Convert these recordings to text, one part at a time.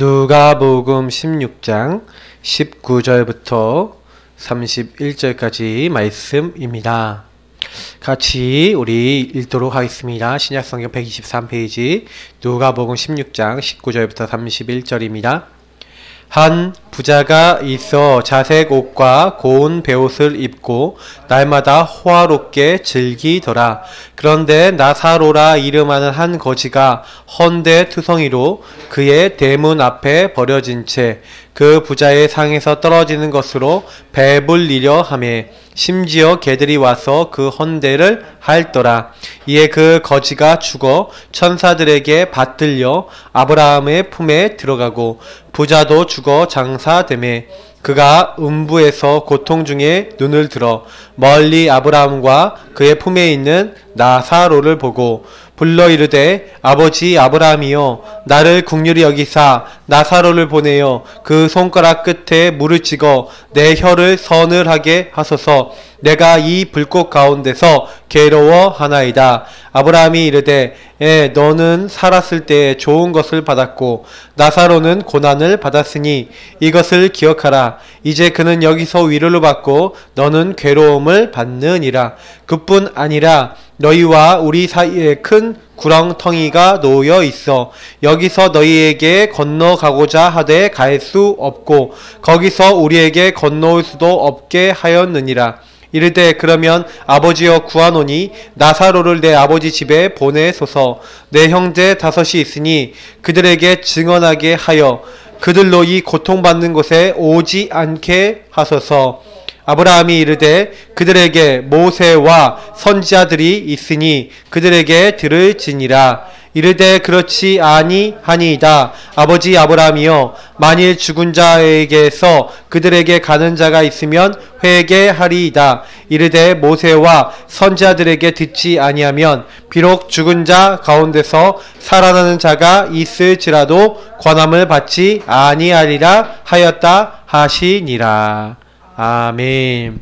누가복음 16장 19절부터 31절까지 말씀입니다. 같이 우리 읽도록 하겠습니다. 신약성경 123페이지 누가복음 16장 19절부터 31절입니다. 한 부자가 있어 자색 옷과 고운 베옷을 입고 날마다 호화롭게 즐기더라. 그런데 나사로라 이름하는 한 거지가 헌데 투성이로 그의 대문 앞에 버려진 채 그 부자의 상에서 떨어지는 것으로 배불리려 하며 심지어 개들이 와서 그 헌데를 핥더라. 이에 그 거지가 죽어 천사들에게 받들려 아브라함의 품에 들어가고 부자도 죽어 장사되매 그가 음부에서 고통 중에 눈을 들어 멀리 아브라함과 그의 품에 있는 나사로를 보고 불러 이르되 아버지 아브라함이여 나를 긍휼히 여기사 나사로를 보내어 그 손가락 끝에 물을 찍어 내 혀를 서늘하게 하소서. 내가 이 불꽃 가운데서 괴로워하나이다. 아브라함이 이르되 너는 살았을 때 좋은 것을 받았고 나사로는 고난을 받았으니 이것을 기억하라. 이제 그는 여기서 위로를 받고 너는 괴로움을 받느니라. 그뿐 아니라 너희와 우리 사이에 큰 구렁텅이가 놓여 있어 여기서 너희에게 건너가고자 하되 갈 수 없고 거기서 우리에게 건너올 수도 없게 하였느니라. 이르되 그러면 아버지여 구하노니 나사로를 내 아버지 집에 보내소서. 내 형제 5이 있으니 그들에게 증언하게 하여 그들로 이 고통받는 곳에 오지 않게 하소서. 아브라함이 이르되 그들에게 모세와 선지자들이 있으니 그들에게 들을지니라. 이르되 그렇지 아니하니이다. 아버지 아브라함이여 만일 죽은 자에게서 그들에게 가는 자가 있으면 회개하리이다. 이르되 모세와 선지자들에게 듣지 아니하면 비록 죽은 자 가운데서 살아나는 자가 있을지라도 권함을 받지 아니하리라 하였다 하시니라. 아멘.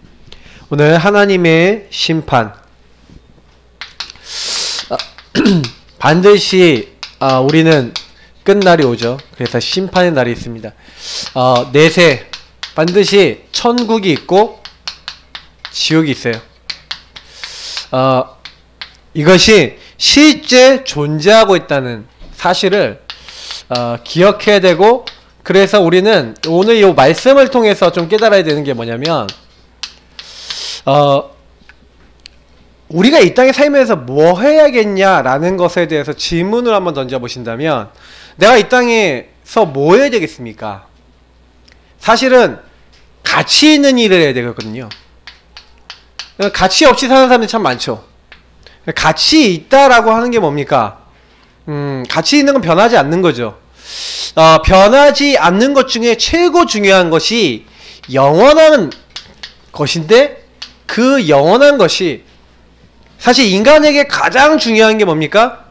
오늘 하나님의 심판 반드시 우리는 끝날이 오죠. 그래서 심판의 날이 있습니다. 내세 반드시 천국이 있고 지옥이 있어요. 이것이 실제 존재하고 있다는 사실을 기억해야 되고, 그래서 우리는 오늘 이 말씀을 통해서 좀 깨달아야 되는 게 뭐냐면 우리가 이 땅에 살면서 뭐 해야겠냐라는 것에 대해서 질문을 한번 던져보신다면 내가 이 땅에서 뭐 해야 되겠습니까? 사실은 가치 있는 일을 해야 되거든요. 가치 없이 사는 사람들이 참 많죠. 가치 있다라고 하는 게 뭡니까? 가치 있는 건 변하지 않는 거죠. 변하지 않는 것 중에 최고 중요한 것이 영원한 것인데, 그 영원한 것이 사실 인간에게 가장 중요한 게 뭡니까?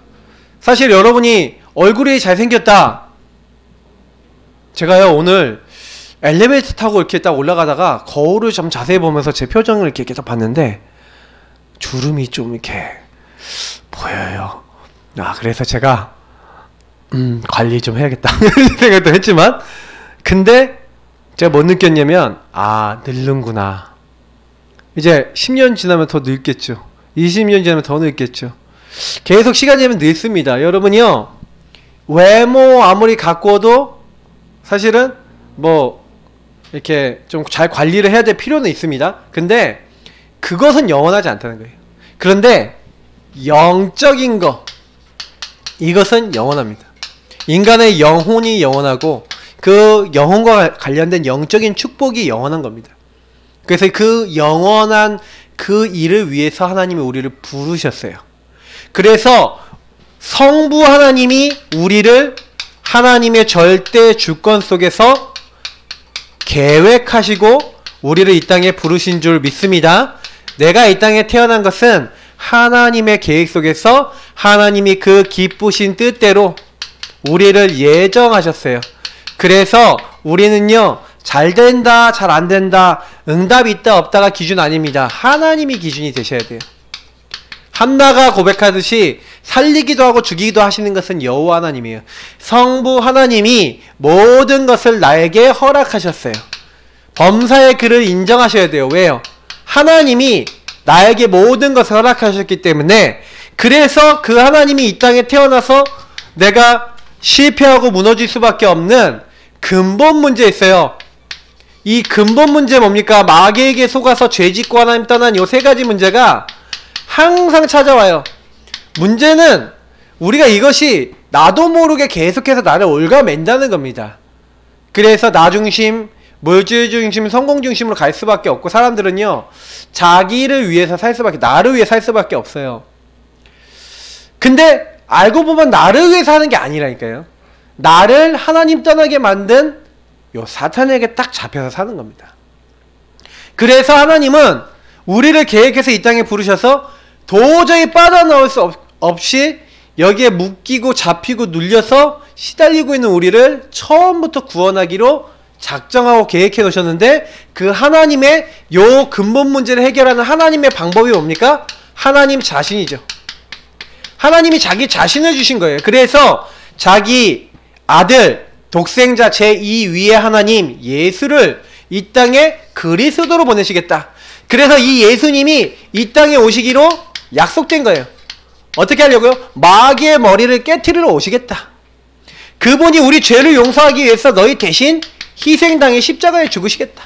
사실 여러분이 얼굴이 잘생겼다. 제가요 오늘 엘리베이터 타고 이렇게 딱 올라가다가 거울을 좀 자세히 보면서 제 표정을 이렇게 계속 봤는데 주름이 좀 이렇게 보여요. 그래서 제가 관리 좀 해야겠다 생각도 했지만, 근데 제가 뭐 느꼈냐면 늙는구나. 이제 10년 지나면 더 늙겠죠. 20년 지나면 더 늙겠죠. 계속 시간이 지나면 늙습니다. 여러분이요 외모 아무리 가꾸어도 사실은 뭐 이렇게 좀 잘 관리를 해야 될 필요는 있습니다. 근데 그것은 영원하지 않다는 거예요. 그런데 영적인 거, 이것은 영원합니다. 인간의 영혼이 영원하고 그 영혼과 관련된 영적인 축복이 영원한 겁니다. 그래서 그 영원한 그 일을 위해서 하나님이 우리를 부르셨어요. 그래서 성부 하나님이 우리를 하나님의 절대 주권 속에서 계획하시고 우리를 이 땅에 부르신 줄 믿습니다. 내가 이 땅에 태어난 것은 하나님의 계획 속에서 하나님이 그 기쁘신 뜻대로 우리를 예정하셨어요. 그래서 우리는요 잘 된다 잘 안 된다 응답이 있다 없다가 기준 아닙니다. 하나님이 기준이 되셔야 돼요. 한나가 고백하듯이 살리기도 하고 죽이기도 하시는 것은 여호와 하나님이에요. 성부 하나님이 모든 것을 나에게 허락하셨어요. 범사의 그를 인정하셔야 돼요. 왜요? 하나님이 나에게 모든 것을 허락하셨기 때문에, 그래서 그 하나님이 이 땅에 태어나서 내가 실패하고 무너질 수밖에 없는 근본 문제 있어요. 이 근본 문제 뭡니까? 마귀에게 속아서 죄짓고 하나님 떠난 요 세 가지 문제가 항상 찾아와요. 문제는 우리가 이것이 나도 모르게 계속해서 나를 올가맨다는 겁니다. 그래서 나 중심, 물질 중심, 성공 중심으로 갈 수밖에 없고, 사람들은요 자기를 위해서 살 수밖에, 나를 위해 살 수밖에 없어요. 근데 알고 보면 나를 위해 사는 게 아니라니까요. 나를 하나님 떠나게 만든 요 사탄에게 딱 잡혀서 사는 겁니다. 그래서 하나님은 우리를 계획해서 이 땅에 부르셔서 도저히 빠져나올 수 없이 여기에 묶이고 잡히고 눌려서 시달리고 있는 우리를 처음부터 구원하기로 작정하고 계획해 놓으셨는데, 그 하나님의 요 근본 문제를 해결하는 하나님의 방법이 뭡니까? 하나님 자신이죠. 하나님이 자기 자신을 주신 거예요. 그래서 자기 아들 독생자 제2위의 하나님 예수를 이 땅에 그리스도로 보내시겠다. 그래서 이 예수님이 이 땅에 오시기로 약속된 거예요. 어떻게 하려고요? 마귀의 머리를 깨트리러 오시겠다. 그분이 우리 죄를 용서하기 위해서 너희 대신 희생당해 십자가에 죽으시겠다.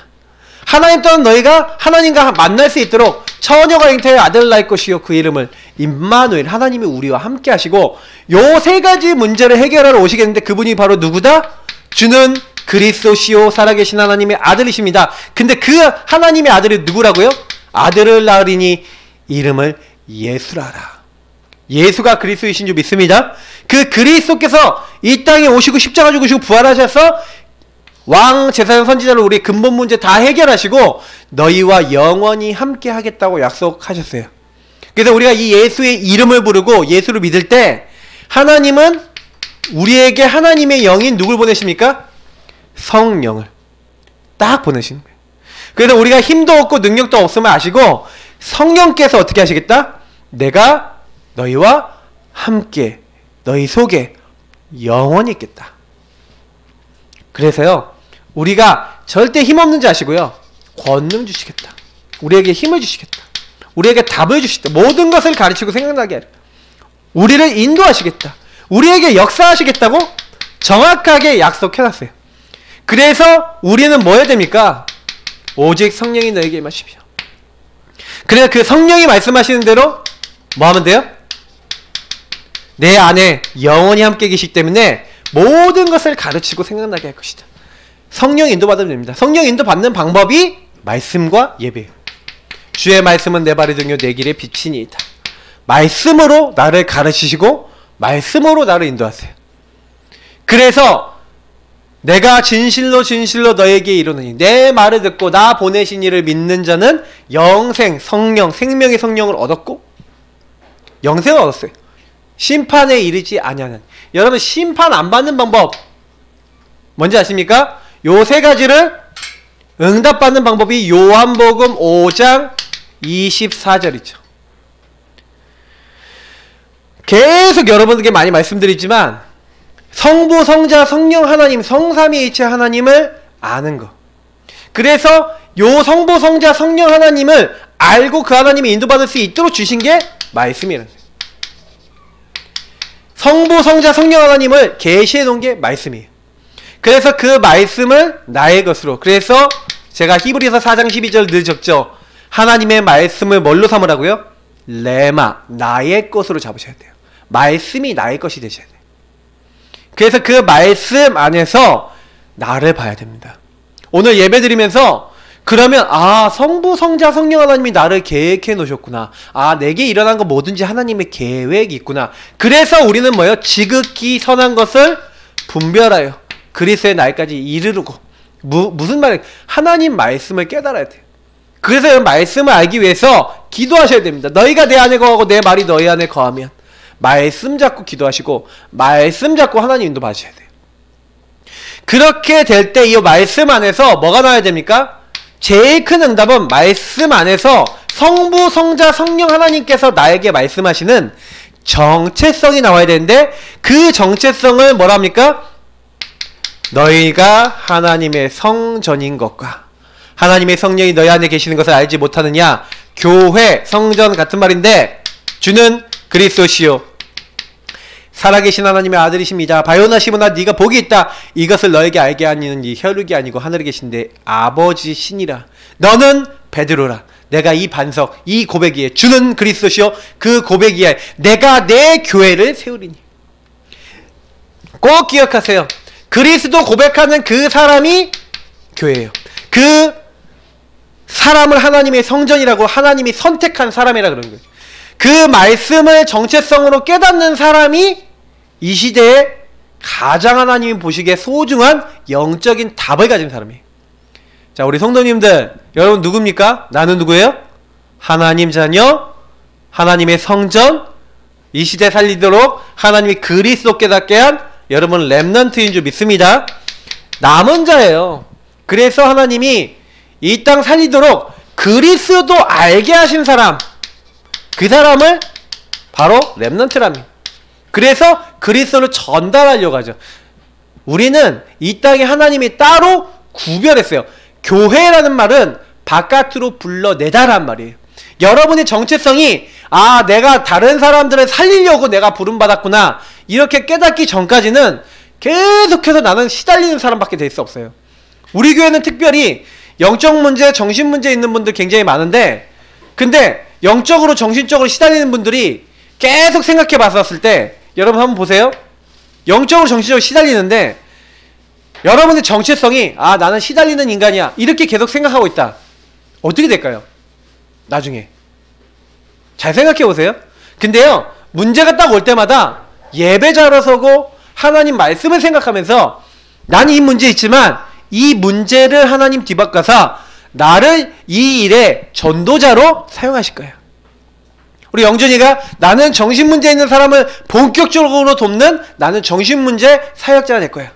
하나님 떠난 너희가 하나님과 만날 수 있도록 처녀가 잉태의 아들을 낳을 것이요 그 이름을 임마누엘, 하나님이 우리와 함께 하시고, 요 세 가지 문제를 해결하러 오시겠는데, 그분이 바로 누구다? 주는 그리스도시요 살아계신 하나님의 아들이십니다. 근데 그 하나님의 아들이 누구라고요? 아들을 낳으리니 이름을 예수라라. 예수가 그리스도이신 줄 믿습니다. 그 그리스도께서 이 땅에 오시고 십자가 죽으시고 부활하셔서 왕, 제사장, 선지자로 우리의 근본 문제 다 해결하시고 너희와 영원히 함께 하겠다고 약속하셨어요. 그래서 우리가 이 예수의 이름을 부르고 예수를 믿을 때, 하나님은 우리에게 하나님의 영인 누굴 보내십니까? 성령을 딱 보내시는 거예요. 그래서 우리가 힘도 없고 능력도 없음을 아시고, 성령께서 어떻게 하시겠다? 내가 너희와 함께 너희 속에 영원히 있겠다. 그래서요 우리가 절대 힘없는지 아시고요, 권능 주시겠다. 우리에게 힘을 주시겠다. 우리에게 답을 주시겠다. 모든 것을 가르치고 생각나게 하라. 우리를 인도하시겠다. 우리에게 역사하시겠다고 정확하게 약속해놨어요. 그래서 우리는 뭐 해야 됩니까? 오직 성령이 너에게 임하시며. 그래서 그 성령이 말씀하시는 대로 뭐 하면 돼요? 내 안에 영원히 함께 계시기 때문에 모든 것을 가르치고 생각나게 할 것이다. 성령 인도받으면 됩니다. 성령 인도받는 방법이 말씀과 예배예요. 주의 말씀은 내 발의 등이요 내 길의 빛이니이다. 말씀으로 나를 가르치시고 말씀으로 나를 인도하세요. 그래서 내가 진실로 진실로 너에게 이르노니 내 말을 듣고 나 보내신 이를 믿는 자는 영생, 성령, 생명의 성령을 얻었고 영생을 얻었어요. 심판에 이르지 아니하는. 여러분 심판 안 받는 방법 뭔지 아십니까? 요 세 가지를 응답받는 방법이 요한복음 5장 24절이죠. 계속 여러분에게 많이 말씀드리지만 성부, 성자, 성령 하나님, 성삼위일체 하나님을 아는 것. 그래서 요 성부, 성자, 성령 하나님을 알고 그 하나님이 인도받을 수 있도록 주신 게 말씀이라는 거예요. 성부, 성자, 성령 하나님을 계시해 놓은 게 말씀이에요. 그래서 그 말씀을 나의 것으로, 그래서 제가 히브리서 4장 12절 늘 적죠. 하나님의 말씀을 뭘로 삼으라고요? 레마, 나의 것으로 잡으셔야 돼요. 말씀이 나의 것이 되셔야 돼요. 그래서 그 말씀 안에서 나를 봐야 됩니다. 오늘 예배 드리면서 그러면 성부, 성자, 성령 하나님이 나를 계획해 놓으셨구나. 내게 일어난 거 뭐든지 하나님의 계획이 있구나. 그래서 우리는 뭐예요? 지극히 선한 것을 분별하여 그리스도의 날까지 이르르고. 무슨 말이에요? 하나님 말씀을 깨달아야 돼요. 그래서 말씀을 알기 위해서 기도하셔야 됩니다. 너희가 내 안에 거하고 내 말이 너희 안에 거하면 말씀 잡고 기도하시고 말씀 잡고 하나님 인도 받으셔야 돼요. 그렇게 될 때 이 말씀 안에서 뭐가 나와야 됩니까? 제일 큰 응답은 말씀 안에서 성부, 성자, 성령 하나님께서 나에게 말씀하시는 정체성이 나와야 되는데 그 정체성을 뭐라 합니까? 너희가 하나님의 성전인 것과 하나님의 성령이 너희 안에 계시는 것을 알지 못하느냐? 교회, 성전 같은 말인데 주는 그리스도시요 살아계신 하나님의 아들이십니다. 바요나 시모나 네가 복이 있다. 이것을 너에게 알게 하는 이 혈육이 아니고 하늘에 계신데 아버지 신이라. 너는 베드로라. 내가 이 반석, 이 고백 위에 주는 그리스도시요 그 고백 위에 내가 내 교회를 세우리니. 꼭 기억하세요. 그리스도 고백하는 그 사람이 교회예요. 그 사람을 하나님의 성전이라고 하나님이 선택한 사람이라 그런 거예요. 그 말씀을 정체성으로 깨닫는 사람이 이 시대에 가장 하나님이 보시기에 소중한 영적인 답을 가진 사람이에요. 자, 우리 성도님들, 여러분 누굽니까? 나는 누구예요? 하나님 자녀, 하나님의 성전, 이 시대 살리도록 하나님이 그리스도 깨닫게 한 여러분 렘넌트인 줄 믿습니다. 남은 자예요. 그래서 하나님이 이 땅 살리도록 그리스도 알게 하신 사람, 그 사람을 바로 렘넌트랍니다. 그래서 그리스도를 전달하려고 하죠. 우리는 이 땅에 하나님이 따로 구별했어요. 교회라는 말은 바깥으로 불러내다란 말이에요. 여러분의 정체성이 내가 다른 사람들을 살리려고 내가 부름받았구나 이렇게 깨닫기 전까지는 계속해서 나는 시달리는 사람밖에 될 수 없어요. 우리 교회는 특별히 영적 문제, 정신 문제 있는 분들 굉장히 많은데 근데 영적으로 정신적으로 시달리는 분들이 계속 생각해 봤었을 때 여러분 한번 보세요. 영적으로 정신적으로 시달리는데 여러분의 정체성이 나는 시달리는 인간이야 이렇게 계속 생각하고 있다. 어떻게 될까요? 나중에 잘 생각해 보세요. 근데요 문제가 딱 올 때마다 예배자로 서고 하나님 말씀을 생각하면서 나는 이 문제 있지만 이 문제를 하나님 뒤바꿔서 나를 이 일의 전도자로 사용하실 거예요. 우리 영준이가 나는 정신문제 있는 사람을 본격적으로 돕는 나는 정신문제 사역자가 될 거야.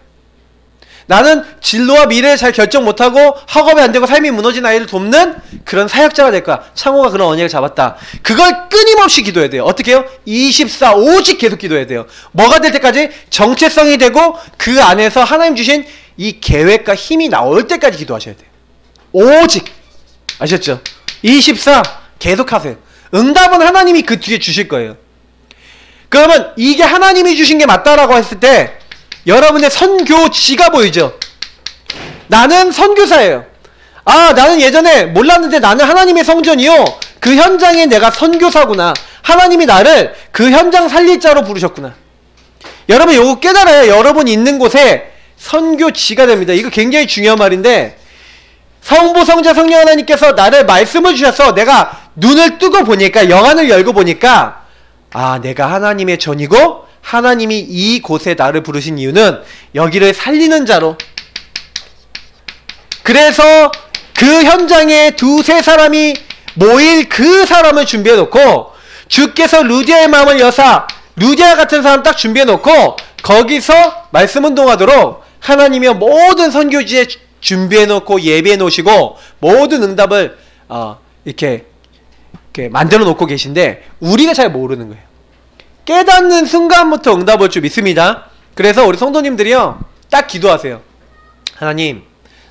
나는 진로와 미래를 잘 결정 못하고 학업이 안 되고 삶이 무너진 아이를 돕는 그런 사역자가 될 거야. 창호가 그런 언약을 잡았다. 그걸 끊임없이 기도해야 돼요. 어떻게 해요? 24, 오직 계속 기도해야 돼요. 뭐가 될 때까지? 정체성이 되고 그 안에서 하나님 주신 이 계획과 힘이 나올 때까지 기도하셔야 돼요. 오직. 아셨죠? 24 계속 하세요. 응답은 하나님이 그 뒤에 주실 거예요. 그러면 이게 하나님이 주신 게 맞다라고 했을 때 여러분의 선교지가 보이죠? 나는 선교사예요. 나는 예전에 몰랐는데 나는 하나님의 성전이요. 그 현장에 내가 선교사구나. 하나님이 나를 그 현장 살릴 자로 부르셨구나. 여러분 요거 깨달아야 여러분이 있는 곳에 선교지가 됩니다. 이거 굉장히 중요한 말인데 성부, 성자, 성령 하나님께서 나를 말씀을 주셔서 내가 눈을 뜨고 보니까 영안을 열고 보니까 내가 하나님의 전이고 하나님이 이곳에 나를 부르신 이유는 여기를 살리는 자로. 그래서 그 현장에 두세 사람이 모일 그 사람을 준비해 놓고 주께서 루디아의 마음을 여사 루디아 같은 사람 딱 준비해 놓고 거기서 말씀 운동하도록 하나님이 모든 선교지에 준비해 놓고 예비해 놓으시고 모든 응답을 이렇게 만들어 놓고 계신데 우리가 잘 모르는 거예요. 깨닫는 순간부터 응답 올 줄 믿습니다. 그래서 우리 성도님들이요 딱 기도하세요. 하나님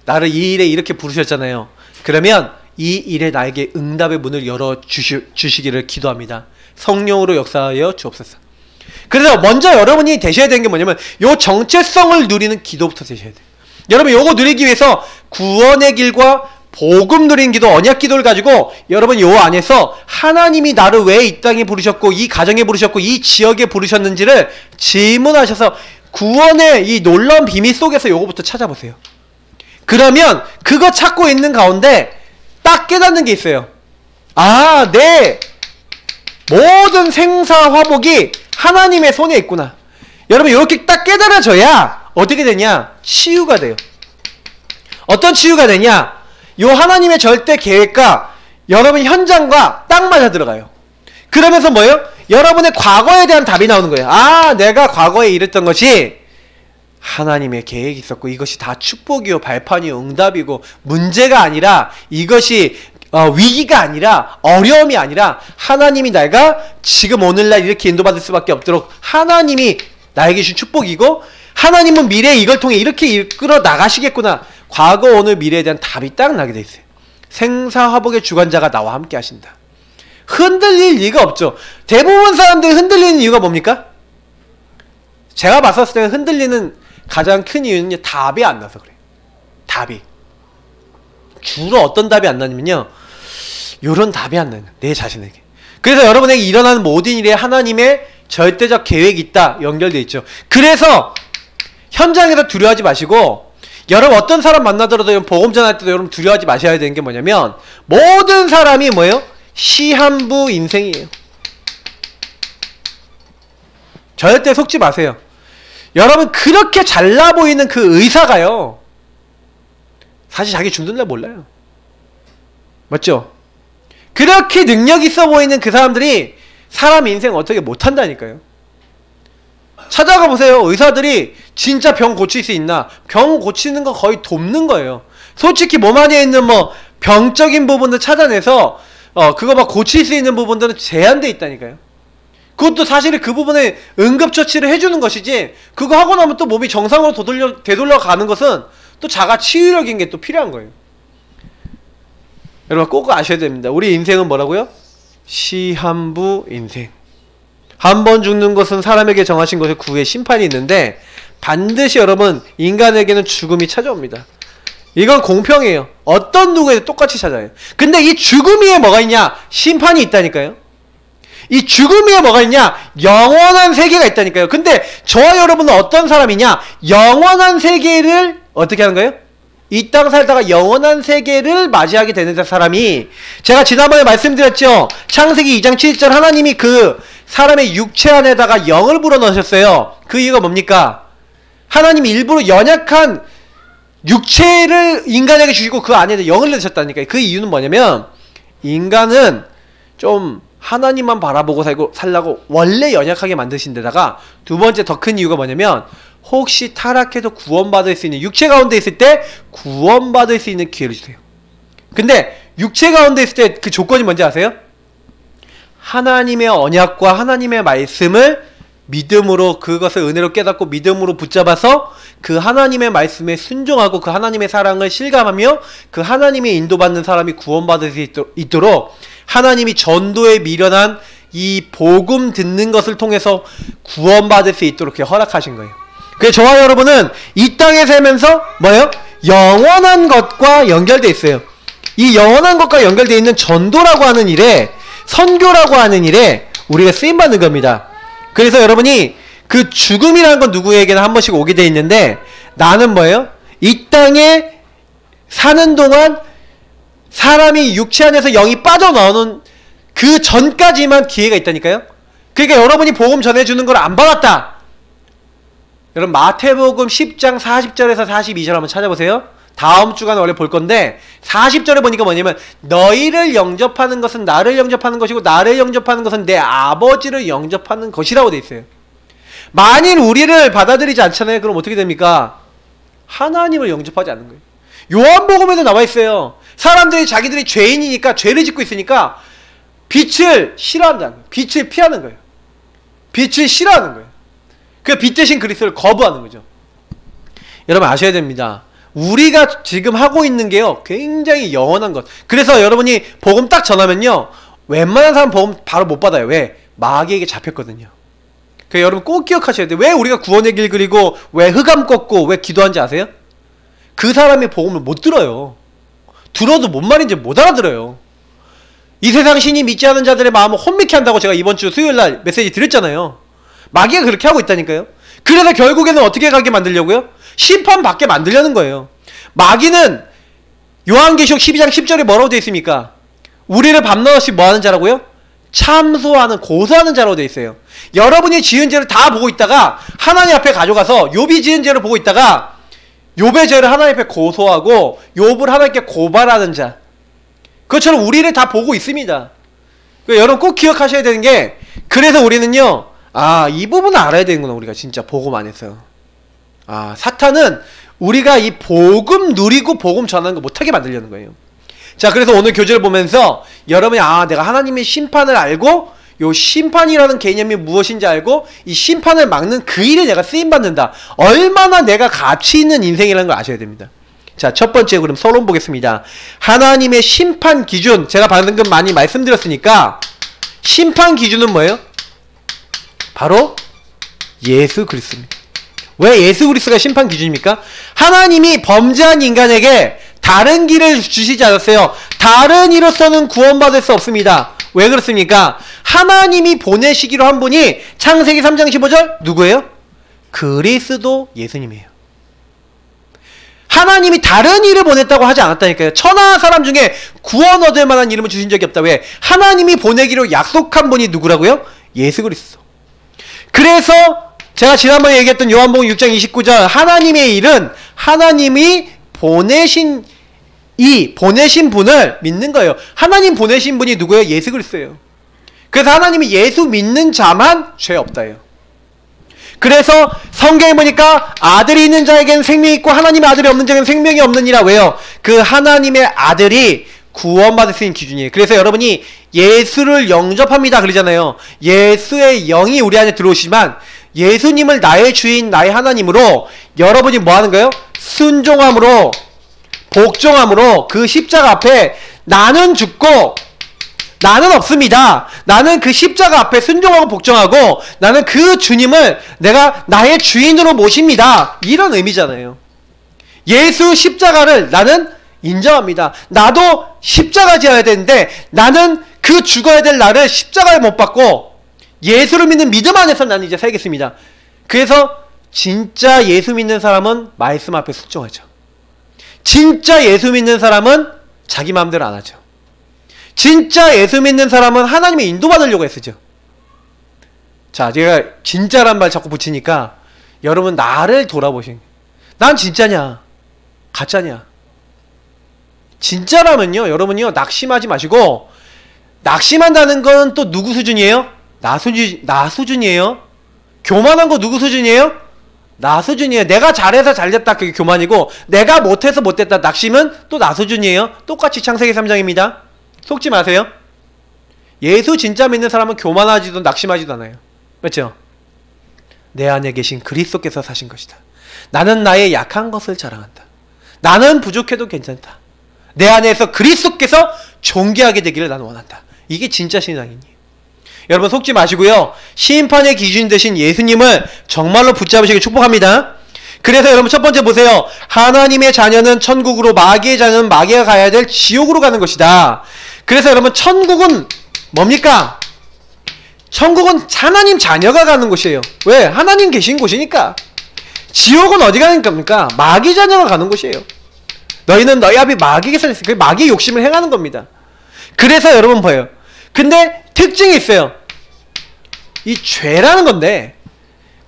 나를 이 일에 이렇게 부르셨잖아요. 그러면 이 일에 나에게 응답의 문을 열어 주시기를 기도합니다. 성령으로 역사하여 주옵소서. 그래서 먼저 여러분이 되셔야 되는 게 뭐냐면 요 정체성을 누리는 기도부터 되셔야 돼요. 여러분 요거 누리기 위해서 구원의 길과 복음 누린 기도, 언약 기도를 가지고 여러분 요 안에서 하나님이 나를 왜 이 땅에 부르셨고 이 가정에 부르셨고 이 지역에 부르셨는지를 질문하셔서 구원의 이 놀라운 비밀 속에서 요거부터 찾아보세요. 그러면 그거 찾고 있는 가운데 딱 깨닫는 게 있어요. 내 모든 생사 화복이 하나님의 손에 있구나. 여러분 이렇게 딱 깨달아져야 어떻게 되냐? 치유가 돼요. 어떤 치유가 되냐? 요 하나님의 절대 계획과 여러분 현장과 딱 맞아 들어가요. 그러면서 뭐예요? 여러분의 과거에 대한 답이 나오는 거예요. 내가 과거에 이랬던 것이 하나님의 계획이 있었고 이것이 다 축복이요 발판이요 응답이고 문제가 아니라 이것이 위기가 아니라, 어려움이 아니라 하나님이 내가 지금 오늘날 이렇게 인도받을 수밖에 없도록 하나님이 나에게 주신 축복이고, 하나님은 미래에 이걸 통해 이렇게 이끌어 나가시겠구나. 과거, 오늘, 미래에 대한 답이 딱 나게 돼 있어요. 생사화복의 주관자가 나와 함께 하신다. 흔들릴 리가 없죠. 대부분 사람들이 흔들리는 이유가 뭡니까? 제가 봤었을 때는 흔들리는 가장 큰 이유는 답이 안 나서 그래요. 답이. 주로 어떤 답이 안 나냐면요, 요런 답이 안 나요. 내 자신에게. 그래서 여러분에게 일어나는 모든 일에 하나님의 절대적 계획이 있다 연결되어 있죠. 그래서 현장에서 두려워하지 마시고, 여러분 어떤 사람 만나더라도 복음 전할 때도 여러분 두려워하지 마셔야 되는 게 뭐냐면, 모든 사람이 뭐예요? 시한부 인생이에요. 절대 속지 마세요. 여러분 그렇게 잘나 보이는 그 의사가요, 사실 자기 죽는 날 몰라요. 맞죠? 그렇게 능력 있어 보이는 그 사람들이 사람 인생 어떻게 못한다니까요. 찾아가 보세요. 의사들이 진짜 병 고칠 수 있나? 병 고치는 거 거의 돕는 거예요. 솔직히 몸 안에 있는 뭐 병적인 부분들 찾아내서 그거 막 고칠 수 있는 부분들은 제한돼 있다니까요. 그것도 사실은 그 부분에 응급처치를 해주는 것이지, 그거 하고 나면 또 몸이 정상으로 되돌려 가는 것은 또 자가 치유력인 게 또 필요한 거예요. 여러분 꼭 아셔야 됩니다. 우리 인생은 뭐라고요? 시한부 인생. 한 번 죽는 것은 사람에게 정하신 것에 구의 심판이 있는데, 반드시 여러분 인간에게는 죽음이 찾아옵니다. 이건 공평해요. 어떤 누구에도 똑같이 찾아요. 근데 이 죽음 위에 뭐가 있냐? 심판이 있다니까요. 이 죽음 위에 뭐가 있냐? 영원한 세계가 있다니까요. 근데 저와 여러분은 어떤 사람이냐? 영원한 세계를 어떻게 하는 거예요? 이 땅 살다가 영원한 세계를 맞이하게 되는 사람이, 제가 지난번에 말씀드렸죠. 창세기 2장 7절 하나님이 그 사람의 육체 안에다가 영을 불어넣으셨어요. 그 이유가 뭡니까? 하나님이 일부러 연약한 육체를 인간에게 주시고 그 안에 영을 넣으셨다니까요. 그 이유는 뭐냐면, 인간은 좀 하나님만 바라보고 살라고 원래 연약하게 만드신 데다가, 두 번째 더 큰 이유가 뭐냐면, 혹시 타락해서 구원받을 수 있는, 육체 가운데 있을 때 구원받을 수 있는 기회를 주세요. 근데 육체 가운데 있을 때 그 조건이 뭔지 아세요? 하나님의 언약과 하나님의 말씀을 믿음으로, 그것을 은혜로 깨닫고 믿음으로 붙잡아서 그 하나님의 말씀에 순종하고 그 하나님의 사랑을 실감하며 그 하나님의 인도받는 사람이 구원받을 수 있도록 하나님이 전도에 미련한 이 복음 듣는 것을 통해서 구원받을 수 있도록 허락하신 거예요. 그래서 저와 여러분은 이 땅에 살면서 뭐예요? 영원한 것과 연결되어 있어요. 이 영원한 것과 연결되어 있는 전도라고 하는 일에, 선교라고 하는 일에 우리가 쓰임받는 겁니다. 그래서 여러분이 그 죽음이라는 건 누구에게나 한 번씩 오게 되어 있는데, 나는 뭐예요? 이 땅에 사는 동안 사람이 육체 안에서 영이 빠져나오는 그 전까지만 기회가 있다니까요. 그러니까 여러분이 복음 전해주는 걸 안 받았다, 여러분 마태복음 10장 40절에서 42절 한번 찾아보세요. 다음 주간에 원래 볼 건데 40절에 보니까 뭐냐면, 너희를 영접하는 것은 나를 영접하는 것이고 나를 영접하는 것은 내 아버지를 영접하는 것이라고 돼 있어요. 만일 우리를 받아들이지 않잖아요. 그럼 어떻게 됩니까? 하나님을 영접하지 않는 거예요. 요한복음에도 나와 있어요. 사람들이 자기들이 죄인이니까, 죄를 짓고 있으니까 빛을 싫어한다는 거예요. 빛을 피하는 거예요. 빛을 싫어하는 거예요. 그 빛 대신 그리스도를 거부하는 거죠. 여러분 아셔야 됩니다. 우리가 지금 하고 있는 게요, 굉장히 영원한 것. 그래서 여러분이 복음 딱 전하면요, 웬만한 사람 복음 바로 못 받아요. 왜? 마귀에게 잡혔거든요. 그래서 여러분 꼭 기억하셔야 돼요. 왜 우리가 구원의 길 그리고 왜 흑암 꺾고 왜 기도한지 아세요? 그 사람이 복음을 못 들어요. 들어도 뭔 말인지 못 알아들어요. 이 세상 신이 믿지 않은 자들의 마음을 혼미케 한다고 제가 이번 주 수요일날 메시지 드렸잖아요. 마귀가 그렇게 하고 있다니까요. 그래서 결국에는 어떻게 가게 만들려고요? 심판받게 만들려는 거예요. 마귀는 요한계시록 12장 10절에 뭐라고 되어 있습니까? 우리를 밤낮없이 뭐하는 자라고요? 참소하는, 고소하는 자라고 되어 있어요. 여러분이 지은 죄를 다 보고 있다가 하나님 앞에 가져가서, 욥이 지은 죄를 보고 있다가 욥의 죄를 하나님 앞에 고소하고 욥을 하나님께 고발하는 자, 그것처럼 우리를 다 보고 있습니다. 여러분 꼭 기억하셔야 되는 게, 그래서 우리는요, 이 부분을 알아야 되는구나. 우리가 진짜 복음 안 했어요. 사탄은 우리가 이 복음 누리고 복음 전하는 거 못하게 만들려는 거예요. 자, 그래서 오늘 교재를 보면서 여러분이 내가 하나님의 심판을 알고 요 심판이라는 개념이 무엇인지 알고 이 심판을 막는 그 일에 내가 쓰임받는다. 얼마나 내가 가치 있는 인생이라는 걸 아셔야 됩니다. 자, 첫 번째 그럼 서론 보겠습니다. 하나님의 심판 기준, 제가 방금 많이 말씀드렸으니까 심판 기준은 뭐예요? 바로 예수 그리스도입니다. 왜 예수 그리스도가 심판 기준입니까? 하나님이 범죄한 인간에게 다른 길을 주시지 않았어요. 다른 이로서는 구원받을 수 없습니다. 왜 그렇습니까? 하나님이 보내시기로 한 분이 창세기 3장 15절 누구예요? 그리스도 예수님이에요. 하나님이 다른 이를 보냈다고 하지 않았다니까요. 천하 사람 중에 구원 얻을 만한 이름을 주신 적이 없다. 왜? 하나님이 보내기로 약속한 분이 누구라고요? 예수 그리스도. 그래서 제가 지난번에 얘기했던 요한복음 6장 29절 하나님의 일은 하나님이 보내신 분을 믿는 거예요. 하나님 보내신 분이 누구예요? 예수 그리스도예요. 그래서 하나님이 예수 믿는 자만 죄 없다예요. 그래서 성경에 보니까 아들이 있는 자에게는 생명이 있고 하나님의 아들이 없는 자에게는 생명이 없느니라. 왜요? 그 하나님의 아들이 구원받을 수 있는 기준이에요. 그래서 여러분이 예수를 영접합니다 그러잖아요. 예수의 영이 우리 안에 들어오시지만 예수님을 나의 주인 나의 하나님으로 여러분이 뭐 하는 거예요? 순종함으로 복종함으로 그 십자가 앞에 나는 죽고 나는 없습니다. 나는 그 십자가 앞에 순종하고 복종하고 나는 그 주님을 내가 나의 주인으로 모십니다. 이런 의미잖아요. 예수 십자가를 나는 인정합니다. 나도 십자가 지어야 되는데 나는 그 죽어야 될 나를 십자가에 못 박고 예수를 믿는 믿음 안에서 나는 이제 살겠습니다. 그래서 진짜 예수 믿는 사람은 말씀 앞에 순종하죠. 진짜 예수 믿는 사람은 자기 마음대로 안 하죠. 진짜 예수 믿는 사람은 하나님의 인도받으려고 애쓰죠. 자, 제가 진짜란 말 자꾸 붙이니까 여러분 나를 돌아보신, 난 진짜냐 가짜냐. 진짜라면요 여러분요 낙심하지 마시고, 낙심한다는 건 또 누구 수준이에요? 나 수준이에요. 교만한 거 누구 수준이에요? 나 수준이에요. 내가 잘해서 잘됐다 그게 교만이고, 내가 못해서 못됐다 낙심은 또 나 수준이에요. 똑같이 창세기 3장입니다. 속지 마세요. 예수 진짜 믿는 사람은 교만하지도 낙심하지도 않아요. 맞죠? 내 안에 계신 그리스도께서 사신 것이다. 나는 나의 약한 것을 자랑한다. 나는 부족해도 괜찮다. 내 안에서 그리스도께서 존귀하게 되기를 나는 원한다. 이게 진짜 신앙이니. 여러분 속지 마시고요. 심판의 기준 되신 예수님을 정말로 붙잡으시길 축복합니다. 그래서 여러분 첫 번째 보세요. 하나님의 자녀는 천국으로, 마귀의 자녀는 마귀가 가야 될 지옥으로 가는 것이다. 그래서 여러분 천국은 뭡니까? 천국은 하나님 자녀가 가는 곳이에요. 왜? 하나님 계신 곳이니까. 지옥은 어디 가는 겁니까? 마귀 자녀가 가는 곳이에요. 너희는 너희 아비 마귀에서 그 마귀의 욕심을 행하는 겁니다. 그래서 여러분 봐요. 근데 특징이 있어요. 이 죄라는 건데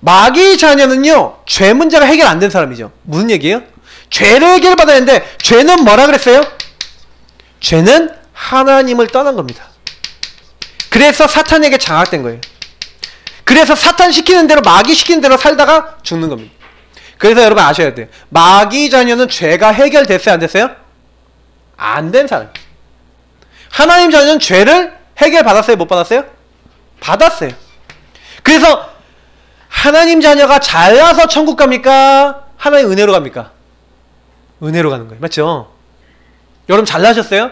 마귀 자녀는요 죄 문제가 해결 안 된 사람이죠. 무슨 얘기예요? 죄를 해결받아야 하는데 죄는 뭐라 그랬어요? 죄는 하나님을 떠난 겁니다. 그래서 사탄에게 장악된 거예요. 그래서 사탄 시키는 대로, 마귀 시키는 대로 살다가 죽는 겁니다. 그래서 여러분 아셔야 돼요. 마귀 자녀는 죄가 해결됐어요? 안 됐어요? 안 된 사람. 하나님 자녀는 죄를 해결받았어요? 못 받았어요? 받았어요. 그래서 하나님 자녀가 잘나서 천국 갑니까? 하나님 은혜로 갑니까? 은혜로 가는 거예요. 맞죠? 여러분 잘나셨어요?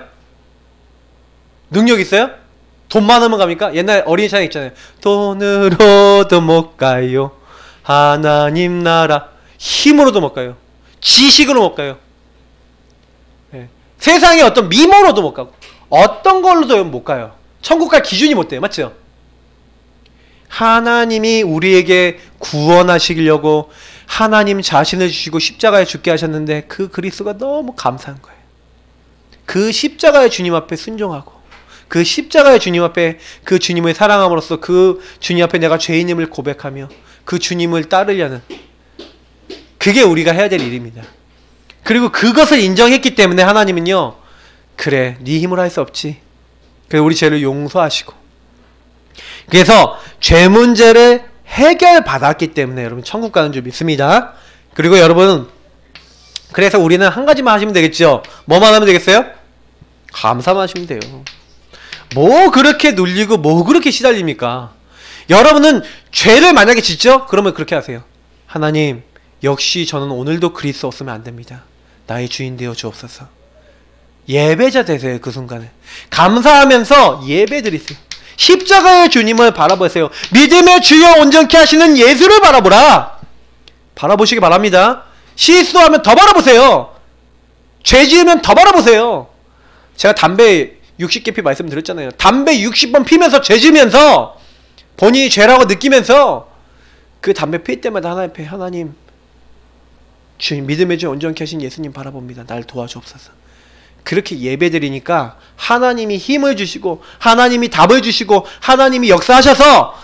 능력 있어요? 돈 많으면 갑니까? 옛날 어린이 찬양 있잖아요. 돈으로도 못 가요. 하나님 나라. 힘으로도 못 가요. 지식으로 못 가요. 네. 세상의 어떤 미모로도 못 가고 어떤 걸로도 못 가요. 천국 갈 기준이 못 돼요. 맞죠? 하나님이 우리에게 구원하시려고 하나님 자신을 주시고 십자가에 죽게 하셨는데 그 그리스도가 너무 감사한 거예요. 그 십자가의 주님 앞에 순종하고 그 십자가의 주님 앞에 그 주님을 사랑함으로써 그 주님 앞에 내가 죄인임을 고백하며 그 주님을 따르려는, 그게 우리가 해야 될 일입니다. 그리고 그것을 인정했기 때문에 하나님은요, 그래 네 힘으로 할 수 없지. 그래서 우리 죄를 용서하시고, 그래서 죄 문제를 해결받았기 때문에 여러분 천국 가는 줄 믿습니다. 그리고 여러분, 그래서 우리는 한 가지만 하시면 되겠죠. 뭐만 하면 되겠어요? 감사만 하시면 돼요. 뭐 그렇게 눌리고 뭐 그렇게 시달립니까? 여러분은 죄를 만약에 짓죠? 그러면 그렇게 하세요. 하나님, 역시 저는 오늘도 그리스도 없으면 안 됩니다. 나의 주인 되어 주옵소서. 예배자 되세요. 그 순간에 감사하면서 예배 드리세요. 십자가의 주님을 바라보세요. 믿음의 주여 온전케 하시는 예수를 바라보라. 바라보시기 바랍니다. 실수하면 더 바라보세요. 죄 지으면 더 바라보세요. 제가 담배 60개 피 말씀드렸잖아요. 담배 60번 피면서 죄 지으면서 본인이 죄라고 느끼면서 그 담배 필 때마다 하나님 앞에 하나님 주님 믿음의 주 온전케 하신 예수님 바라봅니다. 날 도와주옵소서. 그렇게 예배드리니까 하나님이 힘을 주시고 하나님이 답을 주시고 하나님이 역사하셔서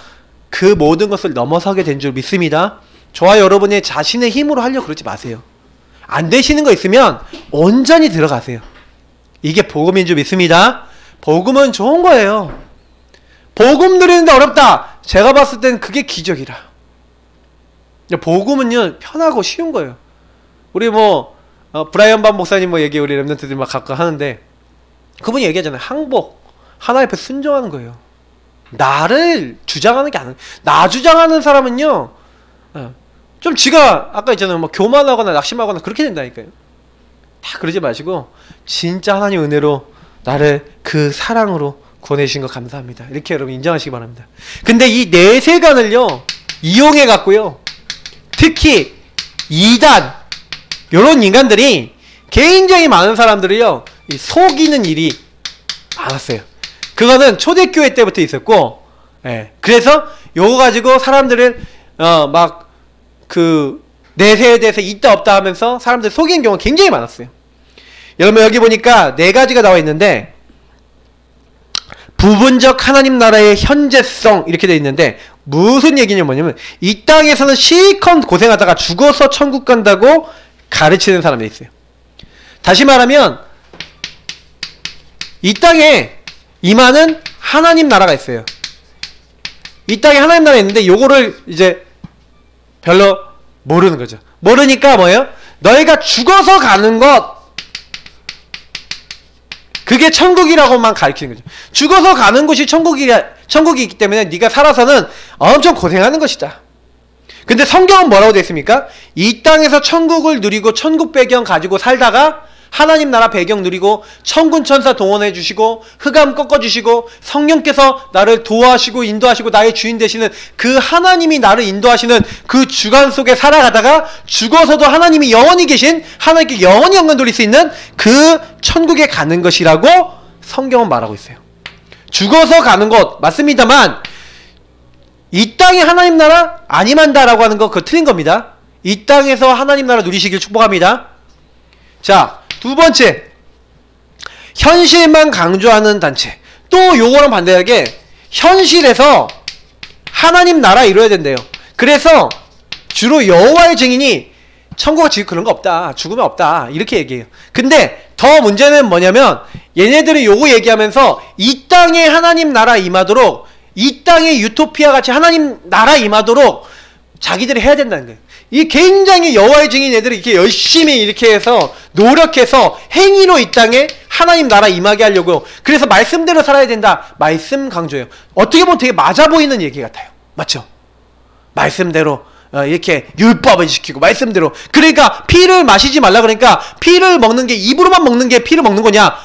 그 모든 것을 넘어서게 된 줄 믿습니다. 저와 여러분의 자신의 힘으로 하려고 그러지 마세요. 안 되시는 거 있으면 온전히 들어가세요. 이게 복음인 줄 믿습니다. 복음은 좋은 거예요. 복음 누리는데 어렵다. 제가 봤을 땐 그게 기적이라. 복음은요 편하고 쉬운 거예요. 우리 브라이언 반 목사님 얘기 우리 랩런트들이 막 가끔 하는데 그분이 얘기하잖아요. 항복 하나님 앞에 순종하는 거예요. 나를 주장하는 게 아니에요. 나 주장하는 사람은요 좀 지가 아까 있잖아요. 교만하거나 낙심하거나 그렇게 된다니까요. 다 그러지 마시고 진짜 하나님 은혜로 나를 그 사랑으로 구원해 주신 거 감사합니다. 이렇게 여러분 인정하시기 바랍니다. 근데 이 내세관을요 이용해 갖고요 특히 이단 요런 인간들이 개인적이 많은 사람들을요 속이는 일이 많았어요. 그거는 초대교회 때부터 있었고, 그래서 요거 가지고 사람들을 내세에 대해서 있다 없다 하면서 사람들 속이는 경우가 굉장히 많았어요. 여러분 여기 보니까 4가지가 나와 있는데 부분적 하나님 나라의 현재성 이렇게 되어 있는데 무슨 얘기냐 뭐냐면 이 땅에서는 실컷 고생하다가 죽어서 천국 간다고 가르치는 사람이 있어요. 다시 말하면 이 땅에 임하는 하나님 나라가 있어요. 이 땅에 하나님 나라가 있는데 요거를 이제 별로 모르는 거죠. 모르니까 뭐예요? 너희가 죽어서 가는 것 그게 천국이라고만 가르치는 거죠. 죽어서 가는 곳이 천국이기 때문에 네가 살아서는 엄청 고생하는 것이다. 근데 성경은 뭐라고 되어 있습니까? 이 땅에서 천국을 누리고 천국 배경 가지고 살다가 하나님 나라 배경 누리고 천군 천사 동원해 주시고 흑암 꺾어 주시고 성령께서 나를 도와하시고 인도하시고 나의 주인 되시는 그 하나님이 나를 인도하시는 그 주관 속에 살아가다가 죽어서도 하나님이 영원히 계신 하나님께 영원히 영광 돌릴 수 있는 그 천국에 가는 것이라고 성경은 말하고 있어요. 죽어서 가는 것 맞습니다만 이 땅에 하나님 나라 아니만다라고 하는 거 그거 틀린 겁니다. 이 땅에서 하나님 나라 누리시길 축복합니다. 자, 2번째 현실만 강조하는 단체. 또 요거랑 반대하게 현실에서 하나님 나라 이루어야 된대요. 그래서 주로 여호와의 증인이 천국과 지금 그런 거 없다, 죽으면 없다 이렇게 얘기해요. 근데 더 문제는 뭐냐면 얘네들이 요거 얘기하면서 이 땅에 하나님 나라 임하도록 이 땅에 유토피아 같이 하나님 나라 임하도록 자기들이 해야 된다는 거예요. 이 굉장히 여호와의 증인 애들이 이렇게 열심히 이렇게 해서 노력해서 행위로 이 땅에 하나님 나라 임하게 하려고. 그래서 말씀대로 살아야 된다. 말씀 강조해요. 어떻게 보면 되게 맞아 보이는 얘기 같아요. 맞죠? 말씀대로 이렇게 율법을 지키고 말씀대로. 그러니까 피를 마시지 말라 그러니까 피를 먹는 게 입으로만 먹는 게 피를 먹는 거냐?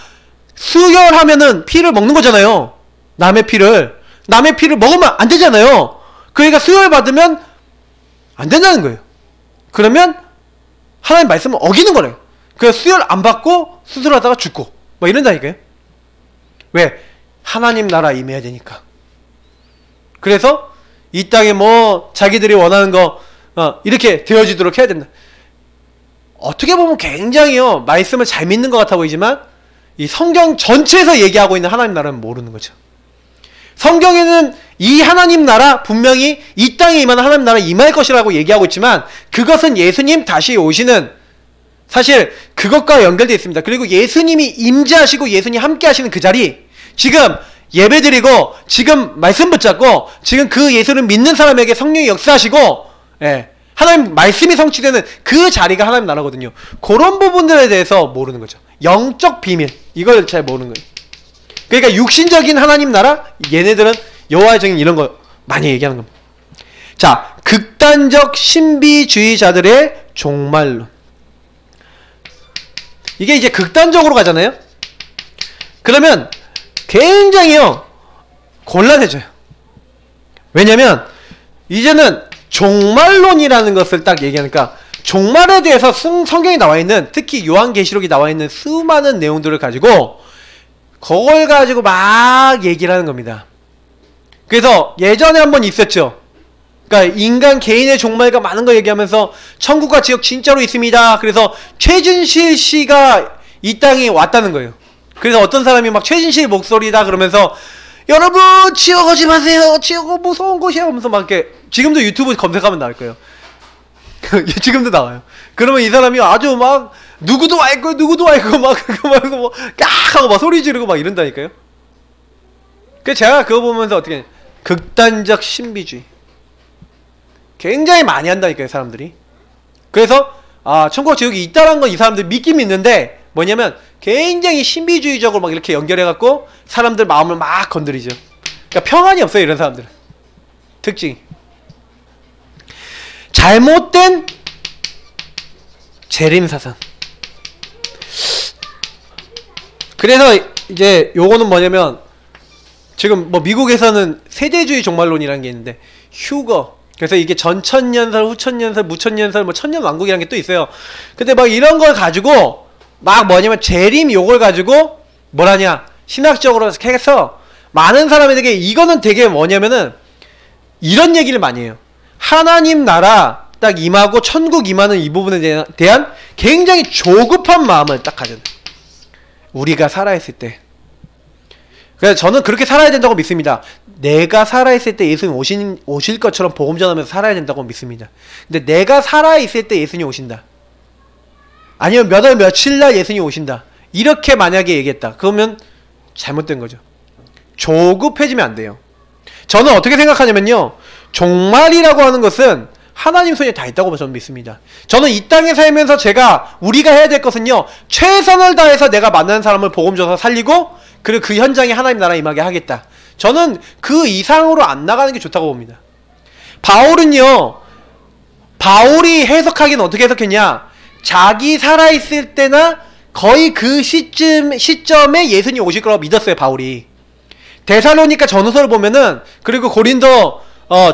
수혈하면은 피를 먹는 거잖아요. 남의 피를 먹으면 안 되잖아요. 그러니까 수혈 받으면 안 된다는 거예요. 그러면 하나님 말씀을 어기는 거래요. 그래서 수혈 안 받고 수술하다가 죽고 뭐 이런다니까요. 왜? 하나님 나라 임해야 되니까. 그래서 이 땅에 뭐 자기들이 원하는 거 이렇게 되어지도록 해야 된다. 어떻게 보면 굉장히요 말씀을 잘 믿는 것 같아 보이지만 이 성경 전체에서 얘기하고 있는 하나님 나라는 모르는 거죠. 성경에는 이 하나님 나라 분명히 이 땅에 임하는 하나님 나라 임할 것이라고 얘기하고 있지만 그것은 예수님 다시 오시는 사실 그것과 연결되어 있습니다. 그리고 예수님이 임재하시고 예수님 함께 하시는 그 자리 지금 예배드리고 지금 말씀 붙잡고 지금 그 예수를 믿는 사람에게 성령이 역사하시고 하나님 말씀이 성취되는 그 자리가 하나님 나라거든요. 그런 부분들에 대해서 모르는 거죠. 영적 비밀, 이걸 잘 모르는 거예요. 그러니까 육신적인 하나님 나라, 얘네들은 여호와의 증인 이런 거 많이 얘기하는 겁니다. 자, 극단적 신비주의자들의 종말론. 이게 이제 극단적으로 가잖아요. 그러면 굉장히요 곤란해져요. 왜냐면 이제는 종말론이라는 것을 딱 얘기하니까, 종말에 대해서 성경에 나와있는, 특히 요한계시록이 나와있는 수많은 내용들을 가지고 그걸 가지고 막 얘기를 하는 겁니다. 그래서 예전에 한번 있었죠. 그러니까 인간 개인의 종말과 많은 거 얘기하면서 천국과 지옥 진짜로 있습니다. 그래서 최진실 씨가 이 땅에 왔다는 거예요. 그래서 어떤 사람이 막 최진실 목소리다 그러면서 여러분 지옥 오지 마세요, 지옥은 무서운 곳이야 하면서 막 이렇게, 지금도 유튜브 검색하면 나올 거예요. 지금도 나와요. 그러면 이 사람이 아주 막 누구도 와 있고 누구도 와 있고 막 그거 막 뭐 깍 하고 막 소리 지르고 막 이런다니까요. 그래서 제가 그거 보면서 어떻게, 극단적 신비주의 굉장히 많이 한다니까요, 사람들이. 그래서 천국 지옥이 있다는 건 이 사람들 믿긴 믿는데, 뭐냐면 굉장히 신비주의적으로 막 이렇게 연결해갖고 사람들 마음을 막 건드리죠. 그러니까 평안이 없어요, 이런 사람들은. 특징이 잘못된 재림사상. 그래서 이제 요거는 뭐냐면, 지금 뭐 미국에서는 세대주의 종말론이라는 게 있는데, 휴거, 그래서 이게 전천년설, 후천년설, 무천년설, 뭐 천년왕국이라는 게 또 있어요. 근데 막 이런 걸 가지고 막 뭐냐면 재림, 요걸 가지고 뭐라냐, 신학적으로 해서 많은 사람에게, 이거는 되게 뭐냐면은 이런 얘기를 많이 해요. 하나님 나라 딱 임하고 천국 임하는 이 부분에 대한 굉장히 조급한 마음을 딱 가져요. 우리가 살아있을 때. 그래서 저는 그렇게 살아야 된다고 믿습니다. 내가 살아있을 때 예수님 오실 것처럼 복음 전하면서 살아야 된다고 믿습니다. 근데 내가 살아있을 때 예수님 오신다, 아니면 몇 월 며칠 날 예수님 오신다, 이렇게 만약에 얘기했다, 그러면 잘못된 거죠. 조급해지면 안 돼요. 저는 어떻게 생각하냐면요, 종말이라고 하는 것은 하나님 손에 다 있다고 저는 믿습니다. 저는 이 땅에 살면서 우리가 해야 될 것은요, 최선을 다해서 내가 만나는 사람을 복음 줘서 살리고, 그리고 그 현장에 하나님 나라 임하게 하겠다. 저는 그 이상으로 안 나가는 게 좋다고 봅니다. 바울이 해석하기는 어떻게 해석했냐, 자기 살아있을 때나 거의 그 시점에 예수님 오실 거라고 믿었어요, 바울이. 데살로니가 전후서를 보면은, 그리고 고린도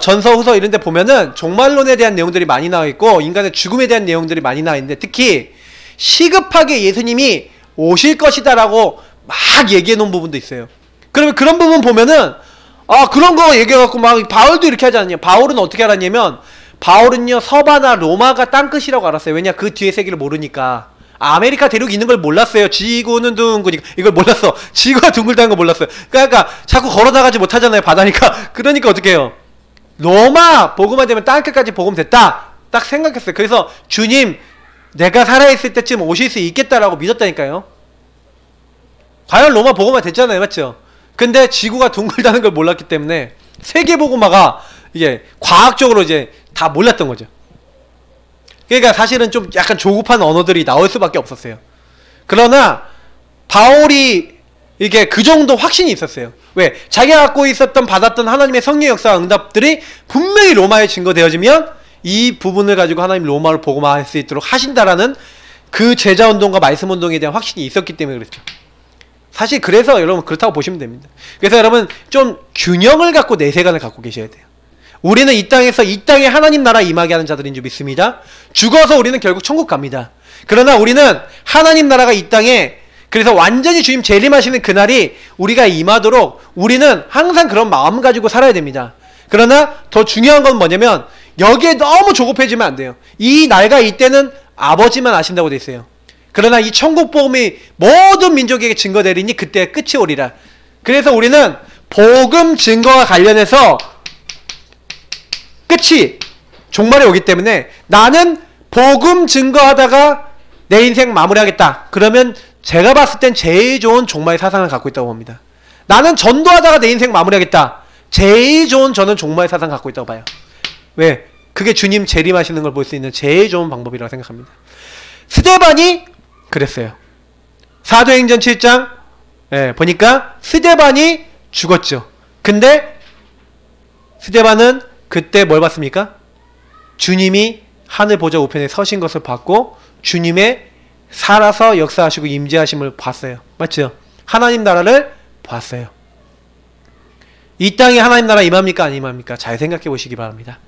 전서, 후서 이런 데 보면은 종말론에 대한 내용들이 많이 나와 있고, 인간의 죽음에 대한 내용들이 많이 나와 있는데, 특히 시급하게 예수님이 오실 것이다 라고 막 얘기해 놓은 부분도 있어요. 그러면 그런 부분 보면은, 그런 거 얘기해갖고 막 바울도 이렇게 하지 않냐. 바울은 어떻게 알았냐면, 바울은요 서바나 로마가 땅끝이라고 알았어요. 왜냐, 그 뒤에 세계를 모르니까. 아메리카 대륙이 있는 걸 몰랐어요. 지구는 둥그니까. 이걸 몰랐어. 지구가 둥글다는 걸 몰랐어요. 그러니까 자꾸 걸어나가지 못하잖아요, 바다니까. 그러니까 어떻게 해요, 로마 복음만 되면 땅끝까지 복음 됐다 딱 생각했어요. 그래서 주님 내가 살아있을 때쯤 오실 수 있겠다라고 믿었다니까요. 과연 로마 복음만 됐잖아요, 맞죠? 근데 지구가 둥글다는 걸 몰랐기 때문에 세계 복음화가 이게 과학적으로 이제 다 몰랐던 거죠. 그러니까 사실은 좀 약간 조급한 언어들이 나올 수밖에 없었어요. 그러나 바울이 이게 그 정도 확신이 있었어요. 왜? 자기가 갖고 있었던, 받았던 하나님의 성령 역사 응답들이 분명히 로마에 증거되어지면 이 부분을 가지고 하나님 로마를 복음화할 수 있도록 하신다라는 그 제자운동과 말씀운동에 대한 확신이 있었기 때문에 그랬죠. 사실 그래서 여러분 그렇다고 보시면 됩니다. 그래서 여러분 좀 균형을 갖고 내세관을 갖고 계셔야 돼요. 우리는 이 땅에서 이 땅에 하나님 나라 임하게 하는 자들인 줄 믿습니다. 죽어서 우리는 결국 천국 갑니다. 그러나 우리는 하나님 나라가 이 땅에, 그래서 완전히 주님 재림하시는 그날이 우리가 임하도록 우리는 항상 그런 마음 가지고 살아야 됩니다. 그러나 더 중요한 건 뭐냐면 여기에 너무 조급해지면 안 돼요. 이 날과 이때는 아버지만 아신다고 돼 있어요. 그러나 이 천국 복음이 모든 민족에게 증거되리니 그때 끝이 오리라. 그래서 우리는 복음 증거와 관련해서 끝이 종말에 오기 때문에 나는 복음 증거하다가 내 인생 마무리하겠다. 그러면 제가 봤을 땐 제일 좋은 종말 사상을 갖고 있다고 봅니다. 나는 전도하다가 내 인생 마무리하겠다. 제일 좋은 저는 종말 사상 갖고 있다고 봐요. 왜? 그게 주님 재림하시는 걸 볼 수 있는 제일 좋은 방법이라고 생각합니다. 스데반이 그랬어요. 사도행전 7장 보니까 스데반이 죽었죠. 근데 스데반은 그때 뭘 봤습니까? 주님이 하늘 보좌 우편에 서신 것을 봤고 주님의 살아서 역사하시고 임재하심을 봤어요. 맞죠? 하나님 나라를 봤어요. 이 땅에 하나님 나라 임합니까? 안 임합니까? 잘 생각해 보시기 바랍니다.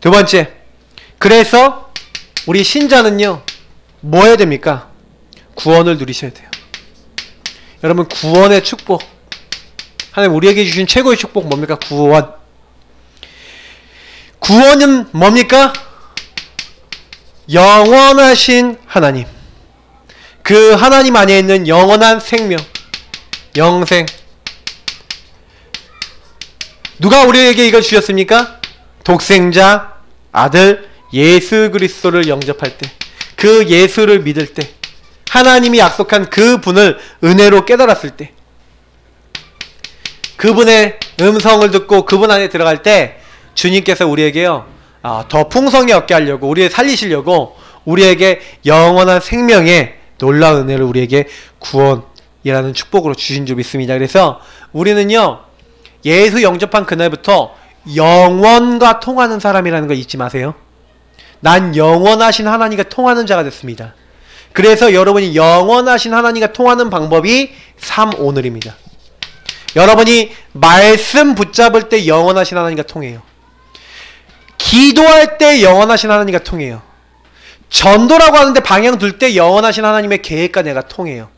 두 번째, 그래서 우리 신자는요 뭐 해야 됩니까? 구원을 누리셔야 돼요. 여러분, 구원의 축복, 하나님 우리에게 주신 최고의 축복 뭡니까? 구원. 구원은 뭡니까? 영원하신 하나님, 그 하나님 안에 있는 영원한 생명, 영생. 누가 우리에게 이걸 주셨습니까? 독생자 아들 예수 그리스도를 영접할 때, 그 예수를 믿을 때, 하나님이 약속한 그 분을 은혜로 깨달았을 때, 그분의 음성을 듣고 그분 안에 들어갈 때 주님께서 우리에게요 더 풍성히 얻게 하려고, 우리를 살리시려고 우리에게 영원한 생명의 놀라운 은혜를 우리에게 구원이라는 축복으로 주신 줄 믿습니다. 그래서 우리는요 예수 영접한 그날부터 영원과 통하는 사람이라는 걸 잊지 마세요. 난 영원하신 하나님과 통하는 자가 됐습니다. 그래서 여러분이 영원하신 하나님과 통하는 방법이 3오늘입니다. 여러분이 말씀 붙잡을 때 영원하신 하나님과 통해요. 기도할 때 영원하신 하나님과 통해요. 전도라고 하는데 방향 둘 때 영원하신 하나님의 계획과 내가 통해요.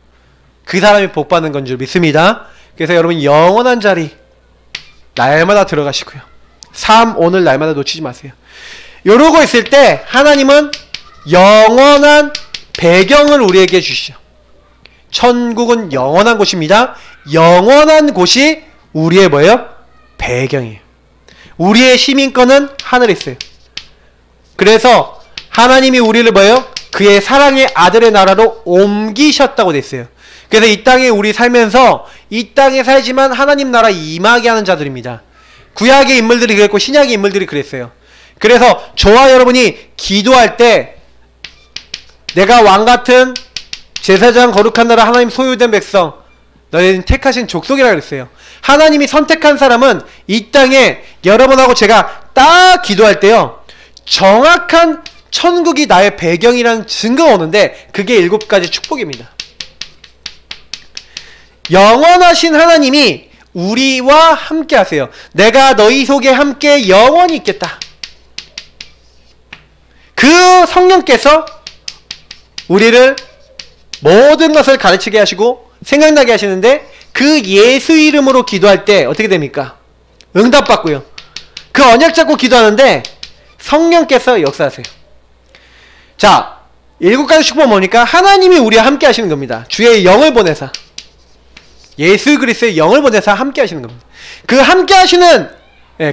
그 사람이 복받는 건 줄 믿습니다. 그래서 여러분 영원한 자리 날마다 들어가시고요. 오늘 날마다 놓치지 마세요. 이러고 있을 때 하나님은 영원한 배경을 우리에게 주시죠. 천국은 영원한 곳입니다. 영원한 곳이 우리의 뭐예요? 배경이에요. 우리의 시민권은 하늘에 있어요. 그래서 하나님이 우리를 뭐예요? 그의 사랑의 아들의 나라로 옮기셨다고 돼 있어요. 그래서 이 땅에 우리 살면서 이 땅에 살지만 하나님 나라 임하게 하는 자들입니다. 구약의 인물들이 그랬고 신약의 인물들이 그랬어요. 그래서 저와 여러분이 기도할 때 내가 왕같은 제사장 거룩한 나라 하나님 소유된 백성 너희는 택하신 족속이라 그랬어요. 하나님이 선택한 사람은 이 땅에 여러분하고 제가 딱 기도할 때요 정확한 천국이 나의 배경이라는 증거가 오는데 그게 7가지 축복입니다. 영원하신 하나님이 우리와 함께 하세요. 내가 너희 속에 함께 영원히 있겠다. 그 성령께서 우리를 모든 것을 가르치게 하시고 생각나게 하시는데 그 예수 이름으로 기도할 때 어떻게 됩니까? 응답받고요. 그 언약 잡고 기도하는데 성령께서 역사하세요. 자, 7가지 축복은 뭐니까? 하나님이 우리와 함께 하시는 겁니다. 주의 영을 보내사, 예수 그리스도의 영을 보내사 함께 하시는 겁니다. 그 함께 하시는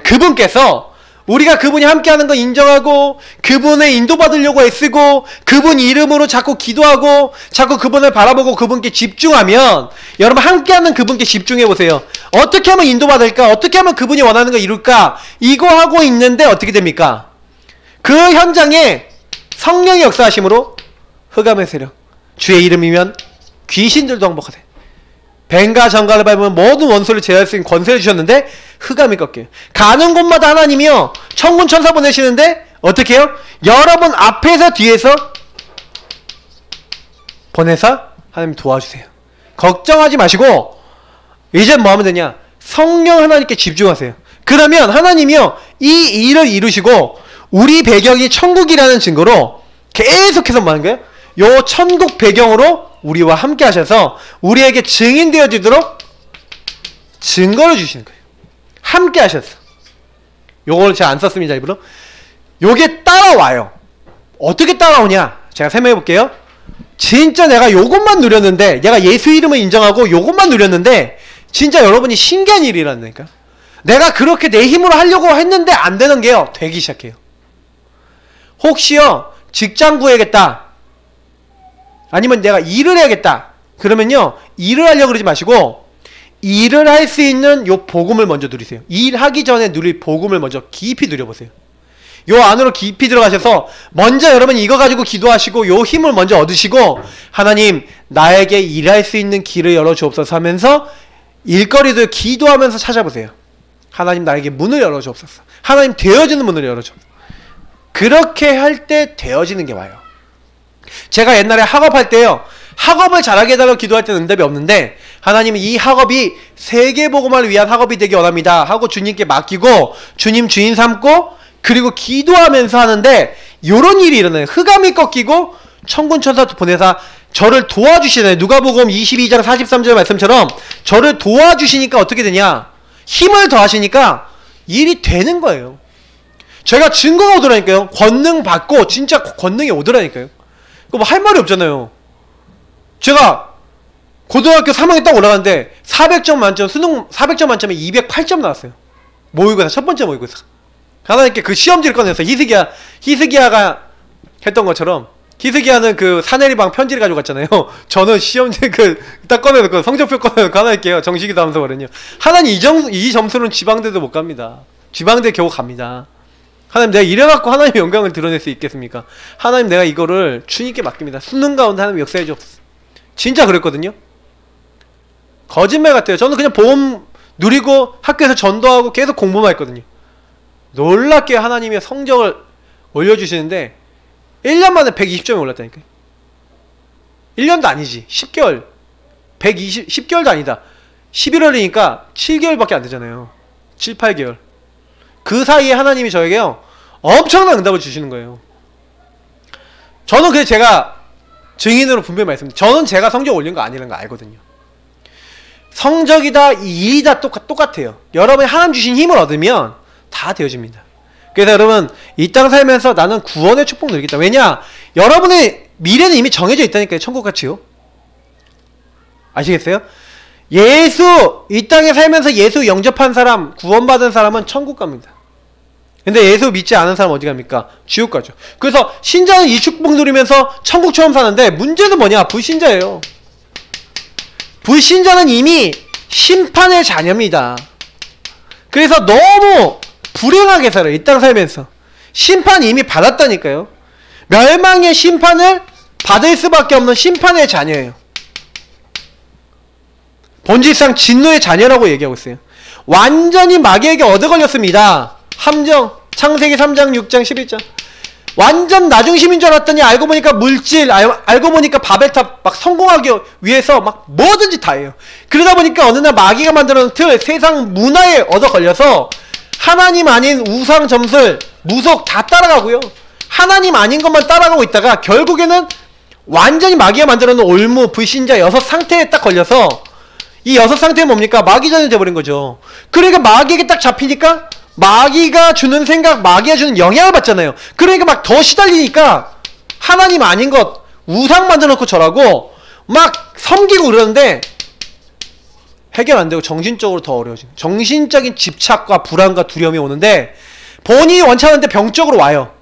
그분께서 우리가 그분이 함께하는 거 인정하고 그분의 인도받으려고 애쓰고 그분 이름으로 자꾸 기도하고 자꾸 그분을 바라보고 그분께 집중하면 여러분 함께하는 그분께 집중해보세요. 어떻게 하면 인도받을까? 어떻게 하면 그분이 원하는 거 이룰까? 이거 하고 있는데 어떻게 됩니까? 그 현장에 성령의 역사하심으로 흑암의 세력, 주의 이름이면 귀신들도 항복하세. 뱀과 정갈을 밟으면 모든 원수를 제어할 수 있는 권세를 주셨는데 흑암이 꺾여요. 가는 곳마다 하나님이요 천군 천사 보내시는데 어떻게 해요? 여러분 앞에서 뒤에서 보내서 하나님 도와주세요. 걱정하지 마시고 이제 뭐 하면 되냐? 성령 하나님께 집중하세요. 그러면 하나님이요 이 일을 이루시고 우리 배경이 천국이라는 증거로 계속해서 뭐 하는 거예요? 요 천국 배경으로 우리와 함께 하셔서 우리에게 증인 되어지도록 증거를 주시는 거예요. 함께 하셨어. 요걸 제가 안 썼습니다, 일부러. 요게 따라와요. 어떻게 따라오냐? 제가 설명해 볼게요. 진짜 내가 요것만 누렸는데, 내가 예수 이름을 인정하고 요것만 누렸는데, 진짜 여러분이 신기한 일이라니까. 내가 그렇게 내 힘으로 하려고 했는데 안 되는 게요, 되기 시작해요. 혹시요, 직장 구해야겠다. 아니면 내가 일을 해야겠다. 그러면요, 일을 하려고 그러지 마시고, 일을 할 수 있는 요 복음을 먼저 누리세요. 일하기 전에 누릴 복음을 먼저 깊이 누려보세요. 요 안으로 깊이 들어가셔서 먼저 여러분 이거 가지고 기도하시고 요 힘을 먼저 얻으시고 하나님 나에게 일할 수 있는 길을 열어주옵소서 하면서 일거리도 기도하면서 찾아보세요. 하나님 나에게 문을 열어주옵소서. 하나님 되어지는 문을 열어주옵소서. 그렇게 할 때 되어지는 게 와요. 제가 옛날에 학업할 때요. 학업을 잘하게 해달라고 기도할 때는 응답이 없는데 하나님은 이 학업이 세계복음을 위한 학업이 되기 원합니다 하고 주님께 맡기고 주님 주인 삼고 그리고 기도하면서 하는데 요런 일이 일어나요. 흑암이 꺾이고 천군천사 보내사 저를 도와주시잖아요. 누가복음 22장 43절 말씀처럼 저를 도와주시니까 어떻게 되냐, 힘을 더하시니까 일이 되는 거예요. 제가 증거가 오더라니까요. 권능 받고 진짜 권능이 오더라니까요. 그거 뭐 할 말이 없잖아요. 제가 고등학교 3학년 딱 올라갔는데 400점 만점 수능 400점 만점에 208점 나왔어요. 모의고사 첫 번째 모의고사. 하나님께 그 시험지를 꺼내서 희스기야가 했던 것처럼 희스기야는 그 사내리방 편지를 가지고 갔잖아요. 저는 시험지 딱 꺼내놓고 성적표 꺼내놓고 하나님께요. 정식이도 하면서 말은요. 하나님 이 점수는 지방대도 못 갑니다. 지방대 겨우 갑니다. 하나님 내가 이래갖고 하나님의 영광을 드러낼 수 있겠습니까? 하나님 내가 이거를 주님께 맡깁니다. 수능 가운데 하나님 역사해 주옵소서. 진짜 그랬거든요. 거짓말 같아요. 저는 그냥 보험 누리고 학교에서 전도하고 계속 공부만 했거든요. 놀랍게 하나님의 성적을 올려주시는데 1년 만에 120점이 올랐다니까요. 1년도 아니지. 10개월 10개월도 아니다. 11월이니까 7개월밖에 안 되잖아요. 7, 8개월. 그 사이에 하나님이 저에게요 엄청난 응답을 주시는 거예요. 저는 그래서 제가 증인으로 분명히 말씀드립니다. 저는 제가 성적 올린 거 아니라는 거 알거든요. 성적이다 일이다 똑같아요. 여러분이 하나님 주신 힘을 얻으면 다 되어집니다. 그래서 여러분 이 땅 살면서 나는 구원의 축복 누리겠다. 왜냐? 여러분의 미래는 이미 정해져 있다니까요. 천국같이요. 아시겠어요? 예수 이 땅에 살면서 예수 영접한 사람 구원받은 사람은 천국 갑니다. 근데 예수 믿지 않은 사람 어디 갑니까? 지옥 가죠. 그래서 신자는 이 축복 누리면서 천국처럼 사는데 문제는 뭐냐? 불신자예요. 불신자는 이미 심판의 자녀입니다. 그래서 너무 불행하게 살아요. 이 땅 살면서. 심판 이미 받았다니까요. 멸망의 심판을 받을 수밖에 없는 심판의 자녀예요. 본질상 진노의 자녀라고 얘기하고 있어요. 완전히 마귀에게 얻어 걸렸습니다. 함정, 창세기 3장, 6장, 11장. 완전 나중심인 줄 알았더니 알고 보니까 물질, 알고 보니까 바벨탑 막 성공하기 위해서 막 뭐든지 다 해요. 그러다 보니까 어느 날 마귀가 만들어놓은 틀, 세상 문화에 얻어 걸려서 하나님 아닌 우상 점술, 무속 다 따라가고요. 하나님 아닌 것만 따라가고 있다가 결국에는 완전히 마귀가 만들어놓은 올무, 불신자 6상태에 딱 걸려서 이 6상태는 뭡니까? 마귀전이 돼버린 거죠. 그러니까 마귀에게 딱 잡히니까 마귀가 주는 생각, 마귀가 주는 영향을 받잖아요. 그러니까 막 더 시달리니까 하나님 아닌 것 우상 만들어놓고 저라고 막 섬기고 그러는데 해결 안 되고 정신적으로 더 어려워지는, 정신적인 집착과 불안과 두려움이 오는데 본인이 원치 않는데 병적으로 와요.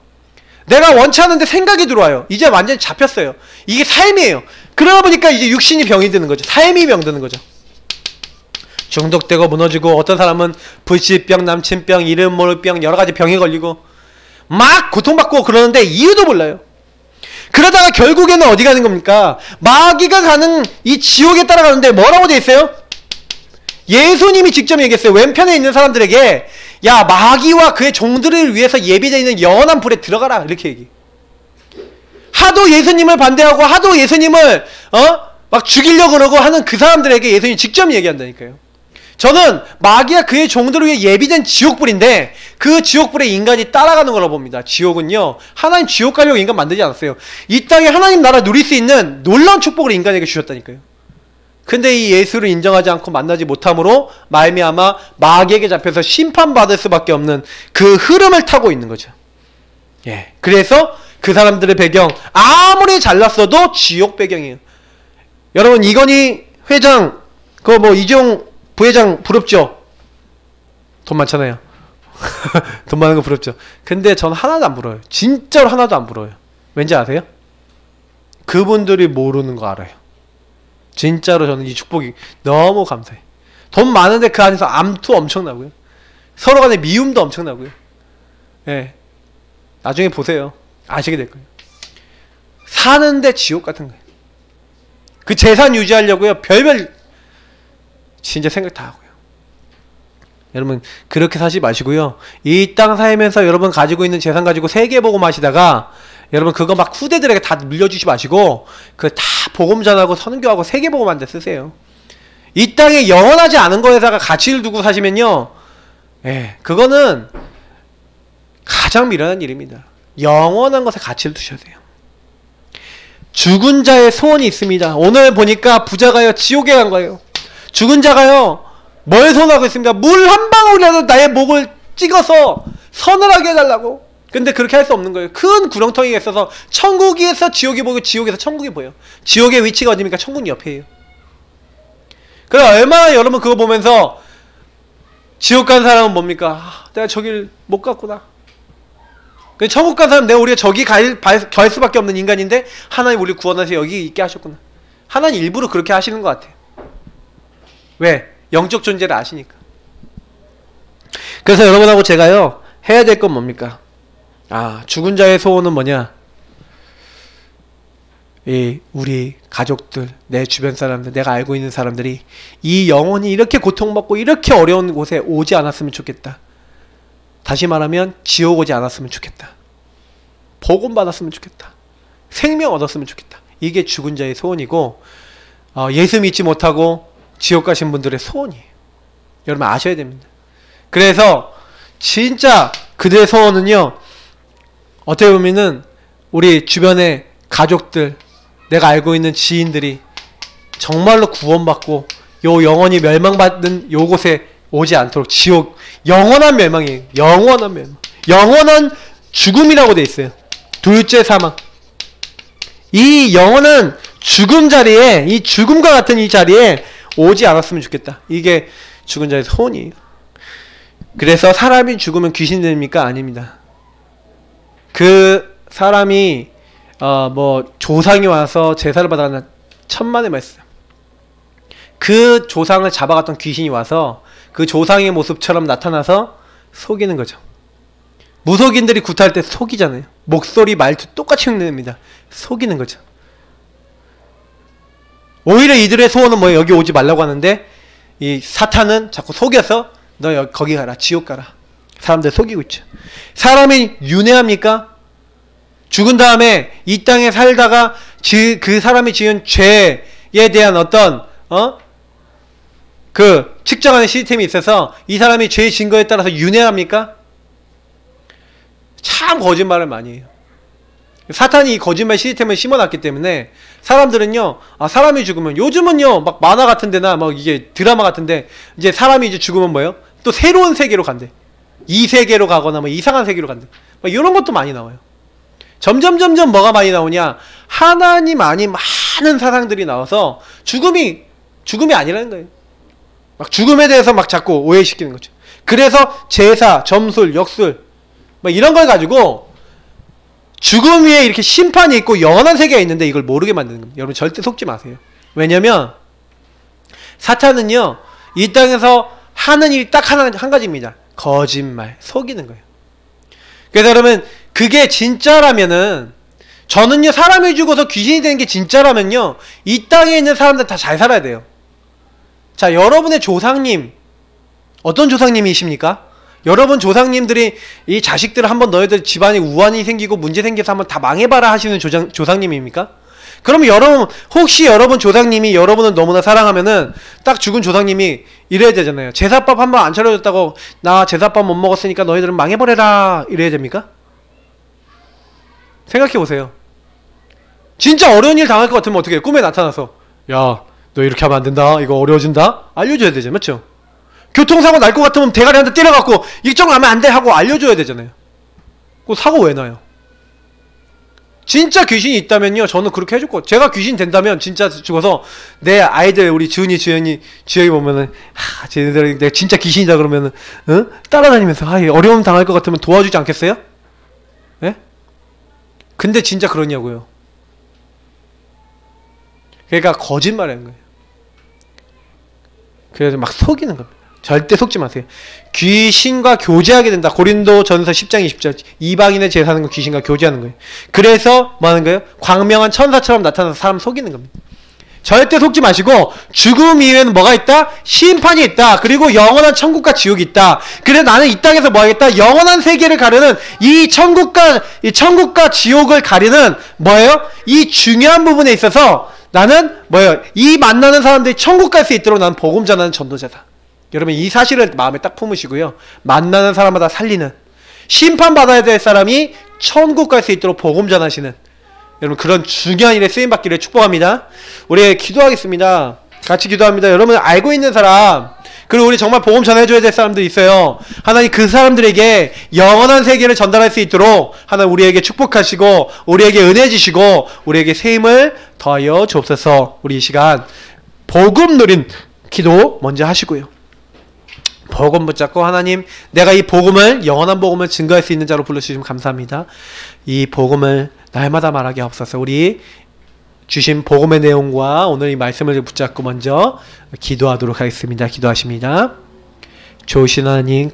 내가 원치 않는데 생각이 들어와요. 이제 완전히 잡혔어요. 이게 삶이에요. 그러다 보니까 이제 육신이 병이 드는 거죠. 삶이 병드는 거죠. 중독되고 무너지고, 어떤 사람은 불치병, 남친병, 이름 모를 병, 여러가지 병에 걸리고 막 고통받고 그러는데 이유도 몰라요. 그러다가 결국에는 어디 가는 겁니까? 마귀가 가는 이 지옥에 따라가는데 뭐라고 돼 있어요? 예수님이 직접 얘기했어요. 왼편에 있는 사람들에게 야, 마귀와 그의 종들을 위해서 예비되어 있는 영원한 불에 들어가라, 이렇게 얘기. 하도 예수님을 반대하고 하도 예수님을 막 죽이려고 그러고 하는 그 사람들에게 예수님이 직접 얘기한다니까요. 저는 마귀와 그의 종들을 위해 예비된 지옥불인데 그 지옥불에 인간이 따라가는 걸로 봅니다. 지옥은요, 하나님 지옥 가려고 인간 만들지 않았어요. 이 땅에 하나님 나라 누릴 수 있는 놀라운 축복을 인간에게 주셨다니까요. 근데 이 예수를 인정하지 않고 만나지 못함으로 말미암아 마귀에게 잡혀서 심판받을 수밖에 없는 그 흐름을 타고 있는 거죠. 예, 그래서 그 사람들의 배경 아무리 잘났어도 지옥 배경이에요. 여러분, 이건희 회장, 그거 뭐 이종 부회장 부럽죠? 돈 많잖아요. 돈 많은 거 부럽죠. 근데 전 하나도 안 부러워요. 진짜로 하나도 안 부러워요. 왠지 아세요? 그분들이 모르는 거 알아요. 진짜로 저는 이 축복이 너무 감사해. 돈 많은데 그 안에서 암투 엄청나고요. 서로 간에 미움도 엄청나고요. 예. 나중에 보세요. 아시게 될 거예요. 사는데 지옥 같은 거예요. 그 재산 유지하려고요. 별별 진짜 생각 다 하고요. 여러분 그렇게 사지 마시고요. 이 땅 살면서 여러분 가지고 있는 재산 가지고 세계 복음 하시다가 여러분 그거 막 후대들에게 다 물려주지 마시고 그 다 복음 전하고 선교하고 세계 복음 한 데 쓰세요. 이 땅에 영원하지 않은 거에다가 가치를 두고 사시면요. 예, 그거는 가장 미련한 일입니다. 영원한 것에 가치를 두셔야 돼요. 죽은 자의 소원이 있습니다. 오늘 보니까 부자가요 지옥에 간 거예요. 죽은 자가요 뭘 소원하고 있습니다. 물 한 방울이라도 나의 목을 찍어서 서늘하게 해달라고. 근데 그렇게 할 수 없는 거예요. 큰 구렁텅이가 있어서 천국에서 지옥이 보이고 지옥에서 천국이 보여요. 지옥의 위치가 어디입니까? 천국 옆에요. 그래 얼마나 여러분 그거 보면서 지옥 간 사람은 뭡니까? 아, 내가 저길 못 갔구나. 천국 간 사람, 내가 우리가 저기 갈 수밖에 없는 인간인데 하나님 우리 구원하셔서 여기 있게 하셨구나. 하나님 일부러 그렇게 하시는 것 같아요. 왜? 영적 존재를 아시니까. 그래서 여러분하고 제가요 해야 될 건 뭡니까? 아, 죽은 자의 소원은 뭐냐? 우리 가족들, 내 주변 사람들, 내가 알고 있는 사람들이 이 영혼이 이렇게 고통받고 이렇게 어려운 곳에 오지 않았으면 좋겠다. 다시 말하면 지옥 오지 않았으면 좋겠다. 복음 받았으면 좋겠다. 생명 얻었으면 좋겠다. 이게 죽은 자의 소원이고 예수 믿지 못하고 지옥 가신 분들의 소원이에요. 여러분 아셔야 됩니다. 그래서 진짜 그들의 소원은요, 어떻게 보면은 우리 주변의 가족들, 내가 알고 있는 지인들이 정말로 구원받고 요 영혼이 멸망받는 요곳에 오지 않도록, 지옥, 영원한 멸망이에요. 영원한 멸망. 영원한 죽음이라고 돼 있어요. 둘째 사망. 이 영혼은 죽음 자리에, 이 죽음과 같은 이 자리에 오지 않았으면 좋겠다. 이게 죽은 자의 소원이에요. 그래서 사람이 죽으면 귀신이 됩니까? 아닙니다. 그 사람이 조상이 와서 제사를 받아가는 천만의 말씀. 그 조상을 잡아갔던 귀신이 와서 그 조상의 모습처럼 나타나서 속이는 거죠. 무속인들이 구타할 때 속이잖아요. 목소리, 말투 똑같이 흉내냅니다. 속이는 거죠. 오히려 이들의 소원은 뭐예요? 여기 오지 말라고 하는데 이 사탄은 자꾸 속여서 너 여기 거기 가라, 지옥 가라. 사람들 속이고 있죠. 사람이 윤회합니까? 죽은 다음에 이 땅에 살다가 그 사람이 지은 죄에 대한 어떤 그 측정하는 시스템이 있어서 이 사람이 죄의 증거에 따라서 윤회합니까? 참 거짓말을 많이 해요. 사탄이 이 거짓말 시스템을 심어놨기 때문에 사람들은요, 사람이 죽으면, 요즘은요 막 만화 같은 데나 막 이게 드라마 같은데 이제 사람이 이제 죽으면 뭐예요? 또 새로운 세계로 간대. 이 세계로 가거나 뭐 이상한 세계로 간대. 막 이런 것도 많이 나와요. 점점 뭐가 많이 나오냐? 하나님 아닌 많은 사상들이 나와서 죽음이 아니라는 거예요. 막 죽음에 대해서 막 자꾸 오해시키는 거죠. 그래서 제사, 점술, 역술 막 이런 걸 가지고 죽음 위에 이렇게 심판이 있고 영원한 세계가 있는데 이걸 모르게 만드는 겁니다. 여러분 절대 속지 마세요. 왜냐면 사탄은요 이 땅에서 하는 일이 딱 한 가지입니다. 거짓말, 속이는 거예요. 그래서 여러분 그게 진짜라면은, 저는요 사람이 죽어서 귀신이 되는 게 진짜라면요 이 땅에 있는 사람들 다 잘 살아야 돼요. 자, 여러분의 조상님 어떤 조상님이십니까? 여러분 조상님들이 이 자식들 한번 너희들 집안에 우환이 생기고 문제 생겨서 한번 다 망해봐라 하시는 조상님입니까? 그러면 여러분, 혹시 여러분 조상님이 여러분을 너무나 사랑하면은 딱 죽은 조상님이 이래야 되잖아요. 제사밥 한번 안 차려줬다고 나 제사밥 못 먹었으니까 너희들은 망해버려라 이래야 됩니까? 생각해보세요. 진짜 어려운 일 당할 것 같으면 어떻게 해요? 꿈에 나타나서 야, 너 이렇게 하면 안 된다, 이거 어려워진다, 알려줘야 되죠. 맞죠? 교통사고 날 것 같으면 대가리 한 대 때려갖고 이쪽으로 가면 안 돼 하고 알려줘야 되잖아요. 그 사고 왜 나요? 진짜 귀신이 있다면요 저는 그렇게 해줄 거예요. 제가 귀신 된다면 진짜 죽어서 내 아이들, 우리 지은이 보면은 쟤네들 내가 진짜 귀신이다 그러면은 따라다니면서 어려움 당할 것 같으면 도와주지 않겠어요? 예? 근데 진짜 그러냐고요. 그러니까 거짓말하는 거예요. 그래서 막 속이는 겁니다. 절대 속지 마세요. 귀신과 교제하게 된다. 고린도전서 10장 20절. 이방인의 제사하는 건 귀신과 교제하는 거예요. 그래서 뭐 하는 거예요? 광명한 천사처럼 나타나서 사람 속이는 겁니다. 절대 속지 마시고 죽음 이후에는 뭐가 있다? 심판이 있다. 그리고 영원한 천국과 지옥이 있다. 그래서 나는 이 땅에서 뭐 하겠다? 영원한 세계를 가르는 이 천국과 지옥을 가리는 뭐예요? 이 중요한 부분에 있어서 나는 뭐예요? 이 만나는 사람들이 천국 갈 수 있도록 나는 복음 전하는 전도자다. 여러분 이 사실을 마음에 딱 품으시고요. 만나는 사람마다 살리는, 심판받아야 될 사람이 천국 갈 수 있도록 복음 전하시는 여러분 그런 중요한 일에 쓰임받기를 축복합니다. 우리 기도하겠습니다. 같이 기도합니다. 여러분 알고 있는 사람, 그리고 우리 정말 복음 전해줘야 될 사람들 있어요. 하나님 그 사람들에게 영원한 세계를 전달할 수 있도록 하나님 우리에게 축복하시고 우리에게 은혜 주시고 우리에게 세임을 더하여 주옵소서. 우리 이 시간 복음 누린 기도 먼저 하시고요. 복음 붙잡고 하나님 내가 이 복음을 영원한 복음을 증거할 수 있는 자로 불러주시면 감사합니다. 이 복음을 날마다 말하게 하옵소서. 우리 주신 복음의 내용과 오늘 이 말씀을 붙잡고 먼저 기도하도록 하겠습니다. 기도하십니다. 좋으신 하나님